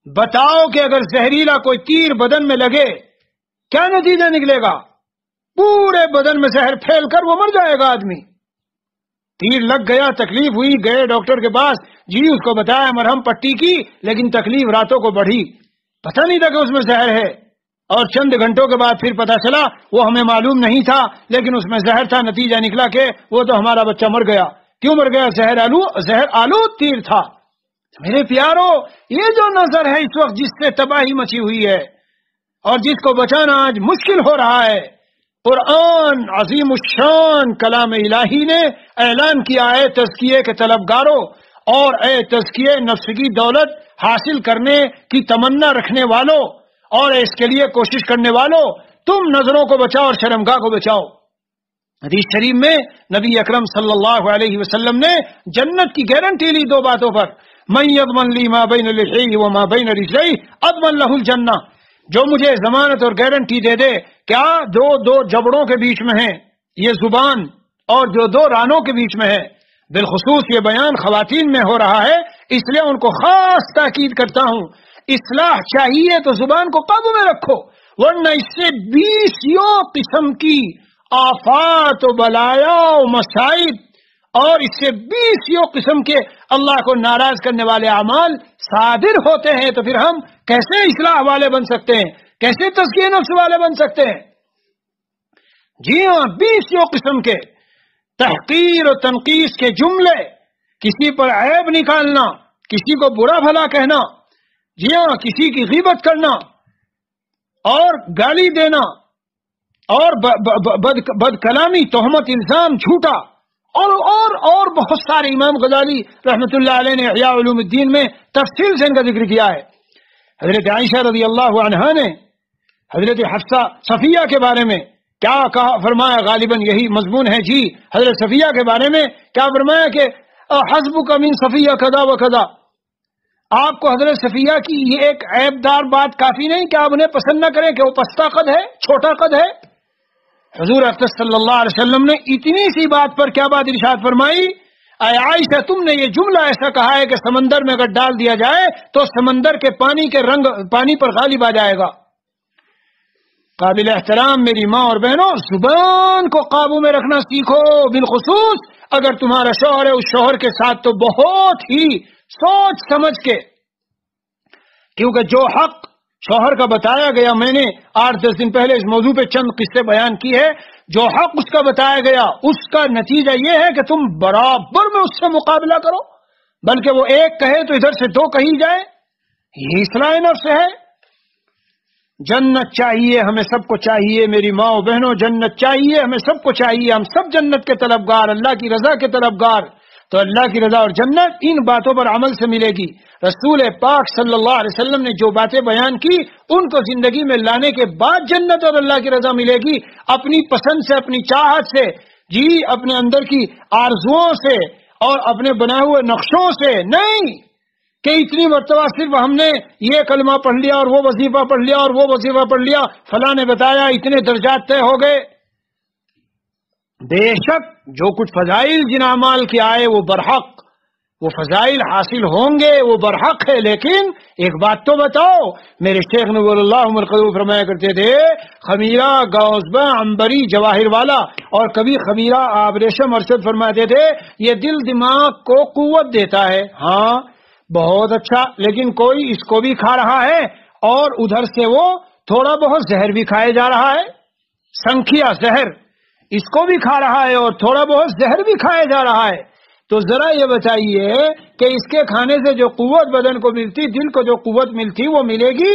بتاؤ کہ اگر زہریلا کوئی تیر بدن میں لگے کیا نتیجہ نکلے گا؟ پورے بدن میں زہر پھیل کر وہ مر جائے گا آدمی۔ تیر لگ گیا، تکلیف ہوئی، گئے ڈاکٹر کے پاس، جی اس کو بتایا، مرہم پٹی کی، لیکن تکلیف راتوں کو بڑھی، پتہ نہیں تھا کہ اس میں زہر ہے، اور چند گھنٹوں کے بعد پھر پتہ چلا، وہ ہمیں معلوم نہیں تھا لیکن اس میں زہر تھا، نتیجہ نکلا کہ وہ تو ہمارا بچہ مر گیا۔ کیوں مر گیا؟ زہر آلود تیر تھا۔ میرے پیارو، یہ جو نظر ہے اس وقت جس سے تباہی مچی ہوئی ہے اور جس کو بچانا آج مشکل ہو رہا ہے، قرآن عظیم الشان کلام الہی نے اعلان کیا ہے تزکیے کے طلبگاروں اور اے تزکیے نفس کی دولت حاصل کرنے کی تمنا رکھنے والوں اور اس کے لیے کوشش کرنے والوں، تم نظروں کو بچاؤ اور شرمگاہ کو بچاؤ۔ حدیث شریف میں نبی اکرم صلی اللہ علیہ وسلم نے جنت کی گارنٹی لی 2 باتوں پر، من یضمن لی ما بین لحیہ وما بین رجلیہ اضمن لہ الجنہ، جو مجھے ضمانت اور گارنٹی دے دے، کیا دو جبڑوں کے بیچ میں ہے یہ زبان اور جو 2 رانوں کے بیچ میں ہے، بالخصوص یہ بیان خواتین میں ہو رہا ہے اس لیے ان کو خاص تاکید کرتا ہوں، اصلاح چاہیے تو زبان کو قابو میں رکھو، ورنہ اس سے 20 قسم کی آفات و بلایا و مصائب اور اس سے 20 قسم کے اللہ کو ناراض کرنے والے اعمال صادر ہوتے ہیں، تو پھر ہم کیسے اصلاح والے بن سکتے ہیں؟ کیسے تزکیہ نفس والے بن سکتے ہیں؟ جی ہاں، 20 قسم کے تحقیر و تنقیص کے جملے، کسی پر عیب نکالنا، کسی کو برا بھلا کہنا، جی ہاں، کسی کی غیبت کرنا اور گالی دینا اور بد کلامی، تہمت، الزام، جھوٹا، اور بہت سارے، امام غزالی رحمۃ اللہ علیہ نے احیاء علوم الدین میں تفصیل سے ان کا ذکر کیا ہے۔ حضرت عائشہ رضی اللہ عنہا نے حضرت حفصہ صفیہ کے بارے میں کیا کہا، فرمایا، غالباً یہی مضمون ہے جی، حضرت صفیہ کے بارے میں کیا فرمایا کہ حسبک من صفیہ کذا و کذا، آپ کو حضرت صفیہ کی یہ ایک عیب دار بات کافی نہیں کہ آپ انہیں پسند نہ کریں کہ وہ پستہ قد ہے، چھوٹا قد ہے۔ حضور اقدس صلی اللہ علیہ وسلم نے اتنی سی بات پر کیا بات ارشاد فرمائی، اے عائشہ تم نے یہ جملہ ایسا کہا ہے کہ سمندر میں اگر ڈال دیا جائے تو سمندر کے پانی کے رنگ پانی پر غالب آ جائے گا۔ قابل احترام میری ماں اور بہنوں، زبان کو قابو میں رکھنا سیکھو، بالخصوص اگر تمہارا شوہر ہے، اس شوہر کے ساتھ تو بہت ہی سوچ سمجھ کے، کیونکہ جو حق شوہر کا بتایا گیا، میں نے 8-10 دن پہلے اس موضوع پہ چند قصے بیان کی ہے، جو حق اس کا بتایا گیا اس کا نتیجہ یہ ہے کہ تم برابر میں اس سے مقابلہ کرو، بلکہ وہ ایک کہے تو ادھر سے 2 کہی جائے، یہ اصلاح نفس ہے۔ جنت چاہیے، ہمیں سب کو چاہیے میری ماں و بہنوں، جنت چاہیے، ہمیں سب کو چاہیے، ہم سب جنت کے طلبگار، اللہ کی رضا کے طلبگار، تو اللہ کی رضا اور جنت ان باتوں پر عمل سے ملے گی۔ رسول پاک صلی اللہ علیہ وسلم نے جو باتیں بیان کی ان کو زندگی میں لانے کے بعد جنت اور اللہ کی رضا ملے گی، اپنی پسند سے، اپنی چاہت سے، جی اپنے اندر کی آرزوؤں سے اور اپنے بنائے ہوئے نقشوں سے نہیں کہ اتنی مرتبہ صرف ہم نے یہ کلمہ پڑھ لیا اور وہ وظیفہ پڑھ لیا اور وہ وظیفہ پڑھ لیا، فلاں نے بتایا اتنے درجات طے ہو گئے۔ بے شک جو کچھ فضائل جن اعمال کے آئے وہ برحق، وہ فضائل حاصل ہوں گے، وہ برحق ہے، لیکن ایک بات تو بتاؤ، میرے شیخ نور اللہ مرقدو فرمایا کرتے تھے خمیرہ گوزبہ عنبری جواہر والا، اور کبھی خمیرہ آبریشم ارشد فرماتے تھے یہ دل دماغ کو قوت دیتا ہے. ہاں بہت اچھا، لیکن کوئی اس کو بھی کھا رہا ہے اور ادھر سے وہ تھوڑا بہت زہر بھی کھائے جا رہا ہے، سنکھیا زہر اس کو بھی کھا رہا ہے اور تھوڑا بہت زہر بھی کھایا جا رہا ہے. تو ذرا یہ بتائیے کہ اس کے کھانے سے جو قوت بدن کو ملتی، دل کو جو قوت ملتی، وہ ملے گی؟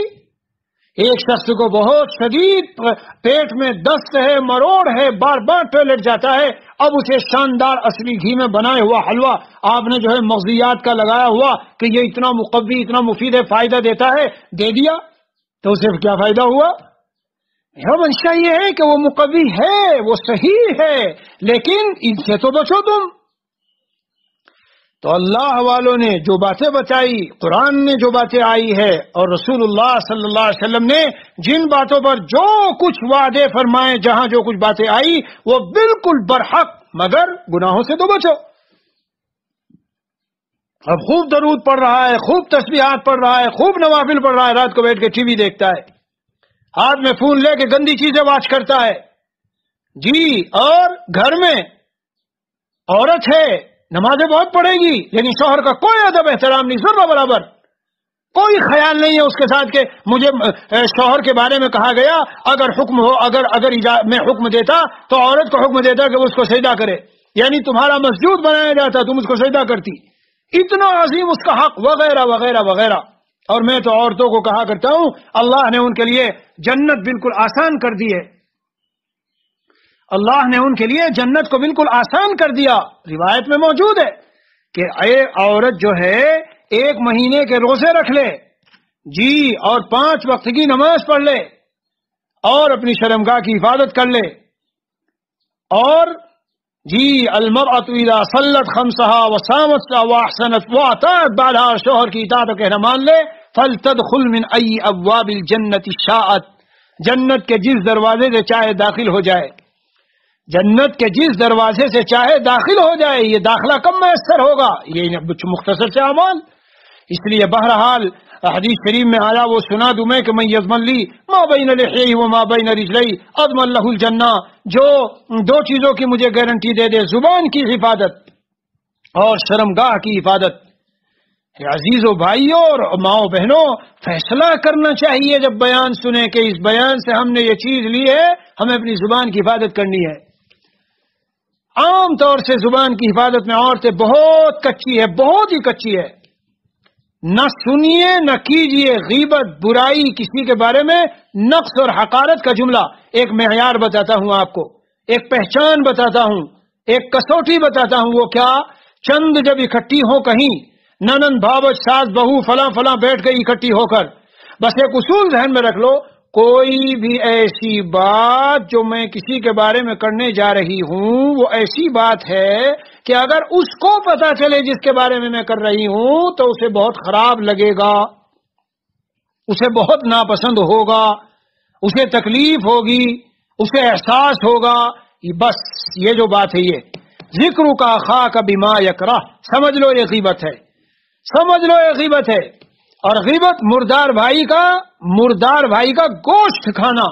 ایک شخص کو بہت شدید پیٹ میں دست ہے، مروڑ ہے، بار بار ٹوائلٹ جاتا ہے، اب اسے شاندار اصلی گھی میں بنائے ہوا حلوہ آپ نے جو ہے مغزیات کا لگایا ہوا کہ یہ اتنا مقوی، اتنا مفید ہے، فائدہ دیتا ہے، دے دیا تو اسے کیا فائدہ ہوا؟ منشا یہ ہے کہ وہ مقوی ہے، وہ صحیح ہے، لیکن ان سے تو بچو تم. تو اللہ والوں نے جو باتیں بتائی، قرآن نے جو باتیں آئی ہے، اور رسول اللہ صلی اللہ علیہ وسلم نے جن باتوں پر جو کچھ وعدے فرمائے، جہاں جو کچھ باتیں آئی وہ بالکل برحق، مگر گناہوں سے تو بچو. اب خوب درود پڑھ رہا ہے، خوب تسبیحات پڑھ رہا ہے، خوب نوافل پڑھ رہا ہے، رات کو بیٹھ کے ٹی وی دیکھتا ہے، ہاتھ میں فون لے کے گندی چیزیں واچ کرتا ہے جی، اور گھر میں عورت ہے، نمازیں بہت پڑھے گی، لیکن شوہر کا کوئی ادب احترام نہیں، ذرہ برابر کوئی خیال نہیں ہے اس کے ساتھ کہ مجھے شوہر کے بارے میں کہا گیا اگر حکم ہو، اگر میں حکم دیتا تو عورت کو حکم دیتا کہ وہ اس کو سجدہ کرے، یعنی تمہارا مسجود بنایا جاتا تم اس کو سجدہ کرتی، اتنا عظیم اس کا حق، وغیرہ وغیرہ وغیرہ. اور میں تو عورتوں کو کہا کرتا ہوں اللہ نے ان کے لیے جنت بالکل آسان کر دی ہے، اللہ نے ان کے لیے جنت کو بالکل آسان کر دیا. روایت میں موجود ہے کہ اے عورت جو ہے 1 مہینے کے روزے رکھ لے جی، اور 5 وقت کی نماز پڑھ لے، اور اپنی شرمگاہ کی حفاظت کر لے، اور جی المرأة اذا صلت خمسها وصامت واحسنت واطاعت بعدها، شوہر کی اطاعت و کہنا مان لے، فلتدخل من ای ابواب الجنت شاءت، جنت کے جس دروازے سے چاہے داخل ہو جائے، جنت کے جس دروازے سے چاہے داخل ہو جائے. یہ داخلہ کم میسر ہوگا، یہ مختصر سے اعمال. اس لیے بہرحال حدیث شریف میں آیا، وہ سنا دوں میں کہ من یضمن لی ما بین لحیہ وما بین رجلی اضمن لہ الجنہ، جو 2 چیزوں کی مجھے گارنٹی دے دے، زبان کی حفاظت اور شرمگاہ کی حفاظت. عزیزو بھائیوں اور ماؤں بہنوں، فیصلہ کرنا چاہیے جب بیان سنیں کہ اس بیان سے ہم نے یہ چیز لی ہے، ہمیں اپنی زبان کی حفاظت کرنی ہے. عام طور سے زبان کی حفاظت میں عورتیں بہت کچی ہے، بہت ہی کچی ہے. نہ سنیے نہ کیجیے غیبت، برائی، کسی کے بارے میں نقص اور حقارت کا جملہ. ایک معیار بتاتا ہوں آپ کو، ایک پہچان بتاتا ہوں، ایک کسوٹی بتاتا ہوں. وہ کیا؟ چند جب اکٹھی ہو کہیں، ننند بھاوج ساس بہو فلاں فلاں بیٹھ گئی اکٹھی ہو کر، بس ایک اصول ذہن میں رکھ لو، کوئی بھی ایسی بات جو میں کسی کے بارے میں کرنے جا رہی ہوں وہ ایسی بات ہے کہ اگر اس کو پتا چلے جس کے بارے میں کر رہی ہوں تو اسے بہت خراب لگے گا، اسے بہت ناپسند ہوگا، اسے تکلیف ہوگی، اسے احساس ہوگا. بس یہ جو بات ہے، یہ ذکر کا خاک بما یکرہ، سمجھ لو یہ غیبت ہے، سمجھ لو یہ غیبت ہے. اور غیبت مردار بھائی کا گوشت کھانا.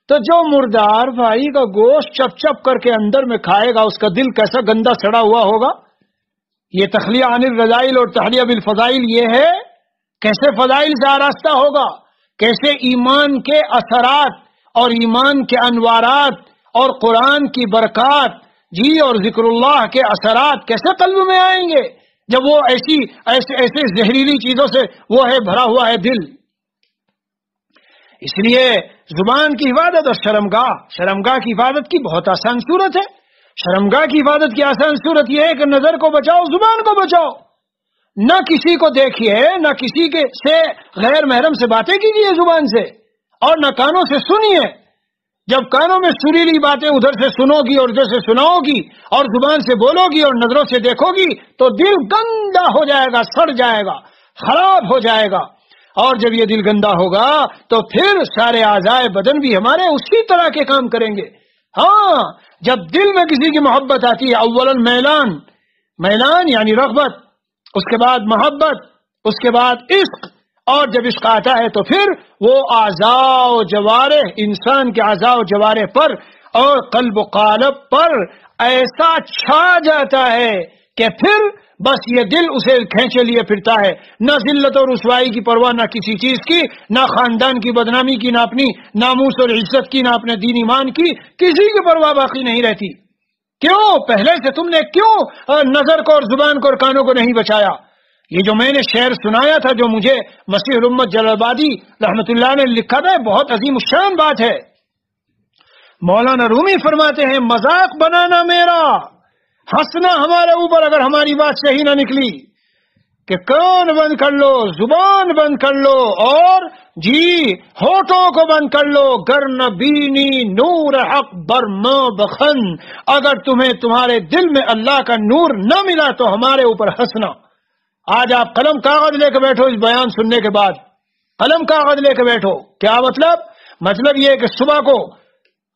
تو جو مردار بھائی کا گوشت چپ چپ کر کے اندر میں کھائے گا، اس کا دل کیسا گندا سڑا ہوا ہوگا. یہ تخلیہ عن الرذائل اور تحلیہ بالفضائل یہ ہے، کیسے فضائل سے آراستہ ہوگا، کیسے ایمان کے اثرات اور ایمان کے انوارات اور قرآن کی برکات جی اور ذکر اللہ کے اثرات کیسے قلب میں آئیں گے جب وہ ایسے زہریلی چیزوں سے وہ ہے بھرا ہوا ہے دل. اس لیے زبان کی حفاظت اور شرمگاہ کی حفاظت کی بہت آسان صورت ہے. شرمگاہ کی حفاظت کی آسان صورت یہ ہے کہ نظر کو بچاؤ، زبان کو بچاؤ، نہ کسی کو دیکھیے، نہ کسی کے سے غیر محرم سے باتیں کیجیے زبان سے، اور نہ کانوں سے سنیے. جب کانوں میں سریلی باتیں ادھر سے سنو گی اور ادھر سے سناؤ گی اور زبان سے بولو گی اور نظروں سے دیکھو گی تو دل گندا ہو جائے گا، سڑ جائے گا، خراب ہو جائے گا. اور جب یہ دل گندا ہوگا تو پھر سارے اعضائے بدن بھی ہمارے اسی طرح کے کام کریں گے. ہاں، جب دل میں کسی کی محبت آتی ہے، اولاً میلان یعنی رغبت، اس کے بعد محبت، اس کے بعد عشق، اور جب عشق آتا ہے تو پھر وہ اعضاء و جوارح، انسان کے اعضاء و جوارح پر اور قلب و قالب پر ایسا چھا جاتا ہے کہ پھر بس یہ دل اسے کھینچے لیے پھرتا ہے، نہ ذلت اور رسوائی کی پرواہ، نہ کسی چیز کی، نہ خاندان کی بدنامی کی، نہ اپنی ناموس اور عزت کی، نہ اپنے دین ایمان کی، کسی کی پرواہ باقی نہیں رہتی۔ کیوں؟ پہلے سے تم نے کیوں نظر کو اور زبان کو اور کانوں کو نہیں بچایا؟ یہ جو میں نے شعر سنایا تھا، جو مجھے مسیح الامت جلال آبادی رحمت اللہ نے لکھا تھا، بہت عظیم الشان بات ہے۔ مولانا رومی فرماتے ہیں، مذاق بنانا میرا، ہنسنا ہمارے اوپر اگر ہماری بات صحیح نہ نکلی، کہ کان بند کر لو، زبان بند کر لو، اور جی ہونٹوں کو بند کر لو، گر نبینی نور حق برما بخن، اگر تمہیں تمہارے دل میں اللہ کا نور نہ ملا تو ہمارے اوپر ہنسنا۔ آج آپ قلم کاغذ لے کے بیٹھو، اس بیان سننے کے بعد قلم کاغذ لے کے بیٹھو، کیا مطلب یہ ہے کہ صبح کو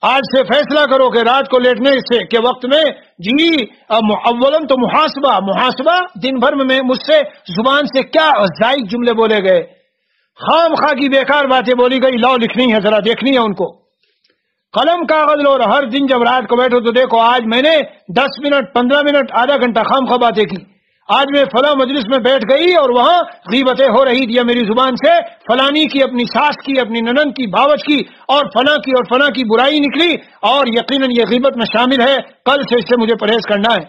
آج سے فیصلہ کرو کہ رات کو لیٹنے سے کے وقت میں جی اولن تو محاسبہ دن بھر میں مجھ سے زبان سے کیا زائد جملے بولے گئے، خام خواہ کی بیکار باتیں بولی گئی، لاؤ لکھنی ہے، ذرا دیکھنی ہے ان کو۔ قلم کاغذ لو، اور ہر دن جب رات کو بیٹھو تو دیکھو آج میں نے 10 منٹ 15 منٹ آدھا گھنٹہ خام خواہ باتیں کی، آج میں فلاں مجلس میں بیٹھ گئی اور وہاں غیبتیں ہو رہی تھی، میری زبان سے فلانی کی، اپنی ساس کی، اپنی ننند کی، بھاوج کی، اور فلاں کی برائی نکلی، اور یقیناً یہ غیبت میں شامل ہے، کل سے اس سے مجھے پرہیز کرنا ہے۔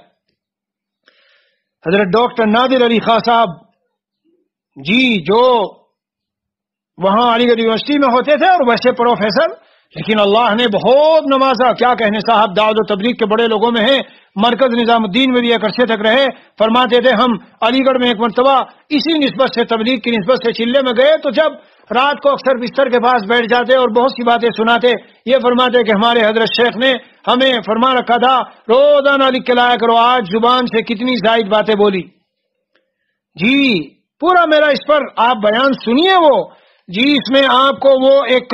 حضرت ڈاکٹر نادر علی خان صاحب جی جو وہاں علی گڑھ یونیورسٹی میں ہوتے تھے اور ویسے پروفیسر، لیکن اللہ نے بہت نوازا، کیا کہنے صاحب، دعوت و تبلیغ کے بڑے لوگوں میں ہیں، مرکز نظام الدین میں بھی ایک عرصے تک رہے۔ فرماتے تھے ہم علی گڑھ میں ایک مرتبہ اسی نسبت سے، تبلیغ کی نسبت سے چلے میں گئے تو جب رات کو اکثر بستر کے پاس بیٹھ جاتے اور بہت سی باتیں سناتے، یہ فرماتے کہ ہمارے حضرت شیخ نے ہمیں فرما رکھا تھا روزانہ لکھ کے لایا کرو آج زبان سے کتنی زائد باتیں بولی۔ جی پورا میرا اس پر آپ بیان سنیے، وہ جی اس میں آپ کو وہ ایک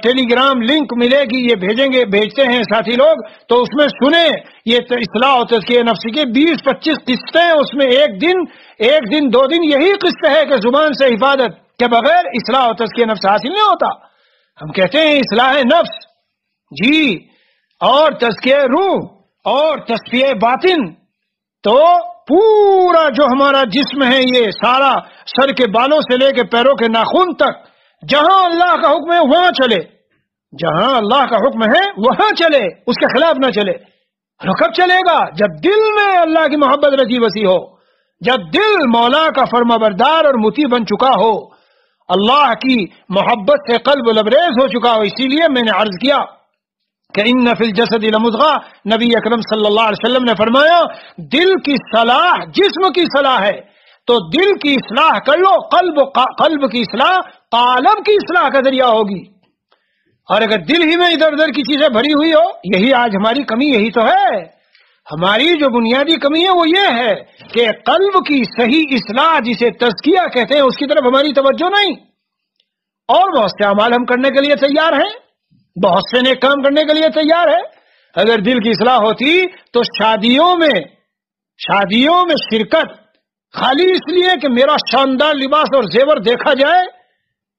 ٹیلی گرام لنک ملے گی، یہ بھیجتے ہیں ساتھی لوگ، تو اس میں سنیں، یہ اصلاح و تزکیہ نفس کی 20-25 قسطیں، اس میں ایک دن 2 دن یہی قسط ہے کہ زبان سے حفاظت کے بغیر اصلاح و تزکیہ نفس حاصل نہیں ہوتا۔ ہم کہتے ہیں اصلاح نفس جی اور تزکیہ روح اور تصفیہ باطن، تو پورا جو ہمارا جسم ہے یہ سارا سر کے بالوں سے لے کے پیروں کے ناخن تک، جہاں اللہ کا حکم ہے وہاں چلے، جہاں اللہ کا حکم ہے وہاں چلے، اس کے خلاف نہ چلے۔ اور کب چلے گا؟ جب دل میں اللہ کی محبت رچی بسی ہو، جب دل مولا کا فرما بردار اور مطیع بن چکا ہو، اللہ کی محبت سے قلب لبریز ہو چکا ہو۔ اسی لیے میں نے عرض کیا کہ ان فی الجسد لمضغہ، نبی اکرم صلی اللہ علیہ وسلم نے فرمایا دل کی صلاح جسم کی صلاح ہے، تو دل کی اصلاح کر لو، قلب کی اصلاح قالب کی اصلاح کا ذریعہ ہوگی۔ اور اگر دل ہی میں ادھر ادھر کی چیزیں بھری ہوئی ہو، یہی آج ہماری کمی یہی تو ہے، ہماری جو بنیادی کمی ہے وہ یہ ہے کہ قلب کی صحیح اصلاح جسے تزکیہ کہتے ہیں اس کی طرف ہماری توجہ نہیں، اور بہت سے اعمال ہم کرنے کے لیے تیار ہیں، بہت سے نیک کام کرنے کے لیے تیار ہے۔ اگر دل کی اصلاح ہوتی تو شادیوں میں شرکت خالی اس لیے کہ میرا شاندار لباس اور زیور دیکھا جائے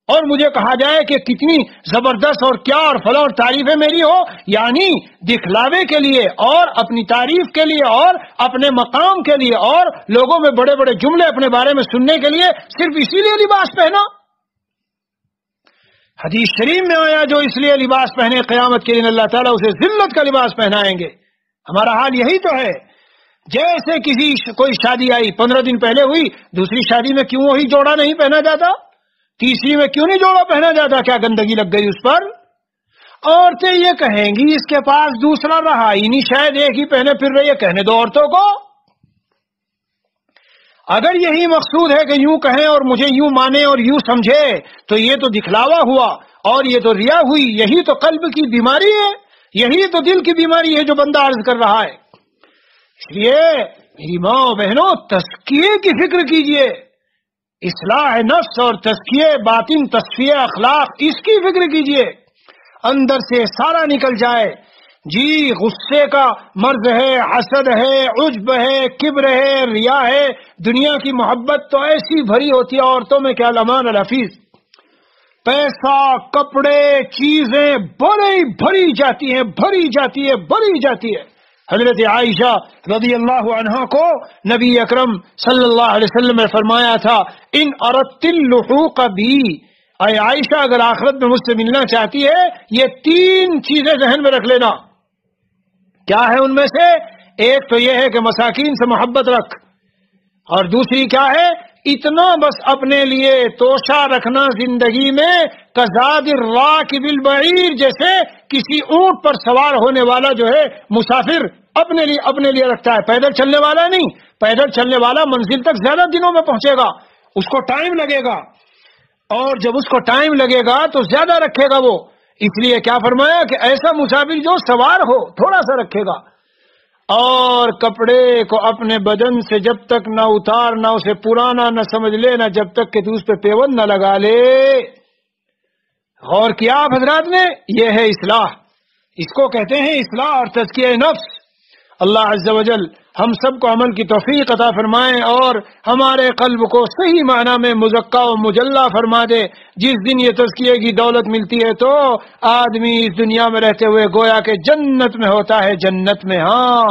اور مجھے کہا جائے کہ کتنی زبردست اور کیا اور فلاں اور تعریفیں میری ہو، یعنی دکھلاوے کے لیے اور اپنی تعریف کے لیے اور اپنے مقام کے لیے اور لوگوں میں بڑے بڑے جملے اپنے بارے میں سننے کے لیے صرف اسی لیے لباس پہنا۔ حدیث شریف میں آیا جو اس لیے لباس پہنے قیامت کے دن اللہ تعالیٰ اسے ذلت کا لباس پہنائیں گے۔ ہمارا حال یہی تو ہے، جیسے کوئی شادی آئی 15 دن پہلے ہوئی، دوسری شادی میں کیوں وہی جوڑا نہیں پہنا جاتا، تیسری میں کیوں نہیں جوڑا پہنا جاتا، کیا گندگی لگ گئی اس پر؟ عورتیں یہ کہیں گی اس کے پاس دوسرا رہا ہی نہیں، شاید ایک ہی پہنے پھر رہی ہے، کہنے دو عورتوں کو۔ اگر یہی مقصود ہے کہ یوں کہیں اور مجھے یوں مانے اور یوں سمجھے تو یہ تو دکھلاوا ہوا اور یہ تو ریا ہوئی، یہی تو قلب کی بیماری ہے، یہی تو دل کی بیماری ہے جو بندہ عرض کر رہا ہے۔ اس لیے میری ماں بہنوں تزکیے کی فکر کیجئے، اصلاح نفس اور تزکیے باطن، تصفیہ اخلاق، اس کی فکر کیجئے، اندر سے سارا نکل جائے، جی غصے کا مرض ہے، حسد ہے، عجب ہے، کبر ہے، ریا ہے، دنیا کی محبت تو ایسی بھری ہوتی ہے عورتوں میں کہ الامان الحفیظ، پیسہ، کپڑے، چیزیں بھری جاتی ہیں، بھری جاتی ہے۔ حضرت عائشہ رضی اللہ عنہا کو نبی اکرم صلی اللہ علیہ وسلم نے فرمایا تھا، ان اردت اللحوق بی، اے عائشہ اگر آخرت میں مجھ سے ملنا چاہتی ہے یہ 3 چیزیں ذہن میں رکھ لینا۔ کیا ہے ان میں سے؟ ایک تو یہ ہے کہ مساکین سے محبت رکھ، اور دوسری کیا ہے؟ اتنا بس اپنے لیے توشہ رکھنا زندگی میں، کزاد الراکب البعیر، جیسے کسی اونٹ پر سوار ہونے والا جو ہے مسافر اپنے لیے رکھتا ہے، پیدل چلنے والا نہیں۔ پیدل چلنے والا منزل تک زیادہ دنوں میں پہنچے گا، اس کو ٹائم لگے گا، اور جب اس کو ٹائم لگے گا تو زیادہ رکھے گا وہ۔ اس لیے کیا فرمایا کہ ایسا مسافر جو سوار ہو تھوڑا سا رکھے گا، اور کپڑے کو اپنے بدن سے جب تک نہ اتار، نہ اسے پرانا نہ سمجھ لے، نہ جب تک کہ تو اس پہ پیوند نہ لگا لے۔ غور کیا آپ حضرات نے؟ یہ ہے اصلاح، اس کو کہتے ہیں اصلاح اور تزکیہ نفس۔ اللہ عز و جل ہم سب کو عمل کی توفیق عطا فرمائے، اور ہمارے قلب کو صحیح معنی میں مزکا و مجلہ فرما دے۔ جس دن یہ تزکیے کی دولت ملتی ہے تو آدمی اس دنیا میں رہتے ہوئے گویا کہ جنت میں ہوتا ہے، جنت میں۔ ہاں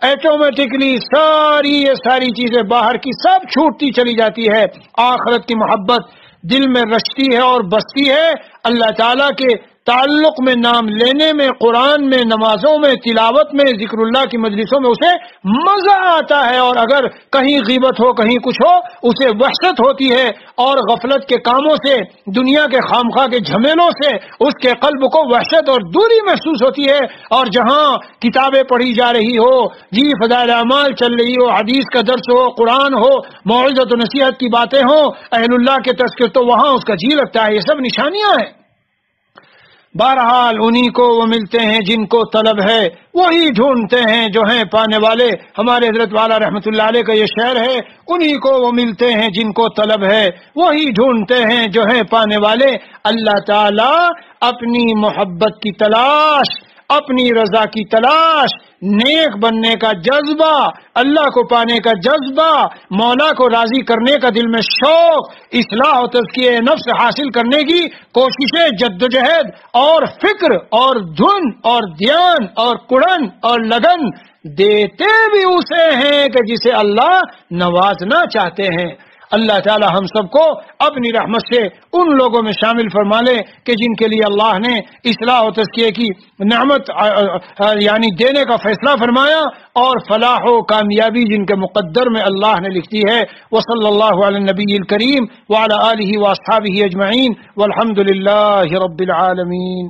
ایٹومیٹکلی ساری چیزیں باہر کی سب چھوٹتی چلی جاتی ہے، آخرت کی محبت دل میں رچتی ہے اور بستی ہے۔ اللہ تعالیٰ کے تعلق میں، نام لینے میں، قرآن میں، نمازوں میں، تلاوت میں، ذکر اللہ کی مجلسوں میں اسے مزہ آتا ہے، اور اگر کہیں غیبت ہو، کہیں کچھ ہو، اسے وحشت ہوتی ہے، اور غفلت کے کاموں سے، دنیا کے خامخواہ کے جھمیلوں سے اس کے قلب کو وحشت اور دوری محسوس ہوتی ہے۔ اور جہاں کتابیں پڑھی جا رہی ہو، جی فضائل اعمال چل رہی ہو، حدیث کا درس ہو، قرآن ہو، موعظت و نصیحت کی باتیں ہوں، اہل اللہ کے تذکر، تو وہاں اس کا جی لگتا ہے۔ یہ سب نشانیاں ہیں۔ بہرحال انہی کو وہ ملتے ہیں جن کو طلب ہے، وہی ڈھونڈتے ہیں جو ہیں پانے والے۔ ہمارے حضرت والا رحمت اللہ علیہ کا یہ شعر ہے، انہی کو وہ ملتے ہیں جن کو طلب ہے، وہی ڈھونڈتے ہیں جو ہیں پانے والے۔ اللہ تعالی اپنی محبت کی تلاش، اپنی رضا کی تلاش، نیک بننے کا جذبہ، اللہ کو پانے کا جذبہ، مولا کو راضی کرنے کا دل میں شوق، اصلاح و تزکیہ نفس حاصل کرنے کی کوششیں، جدوجہد اور فکر اور دھن اور دھیان اور کڑن اور لگن دیتے بھی اسے ہیں کہ جسے اللہ نوازنا چاہتے ہیں۔ اللہ تعالی ہم سب کو اپنی رحمت سے ان لوگوں میں شامل فرما لے کہ جن کے لیے اللہ نے اصلاح و تزکیے کی نعمت یعنی دینے کا فیصلہ فرمایا، اور فلاح و کامیابی جن کے مقدر میں اللہ نے لکھ دی ہے۔ وصلی اللہ علی النبی الکریم وعلی آلہ واصحابہ اجمعین والحمد للہ رب العالمین۔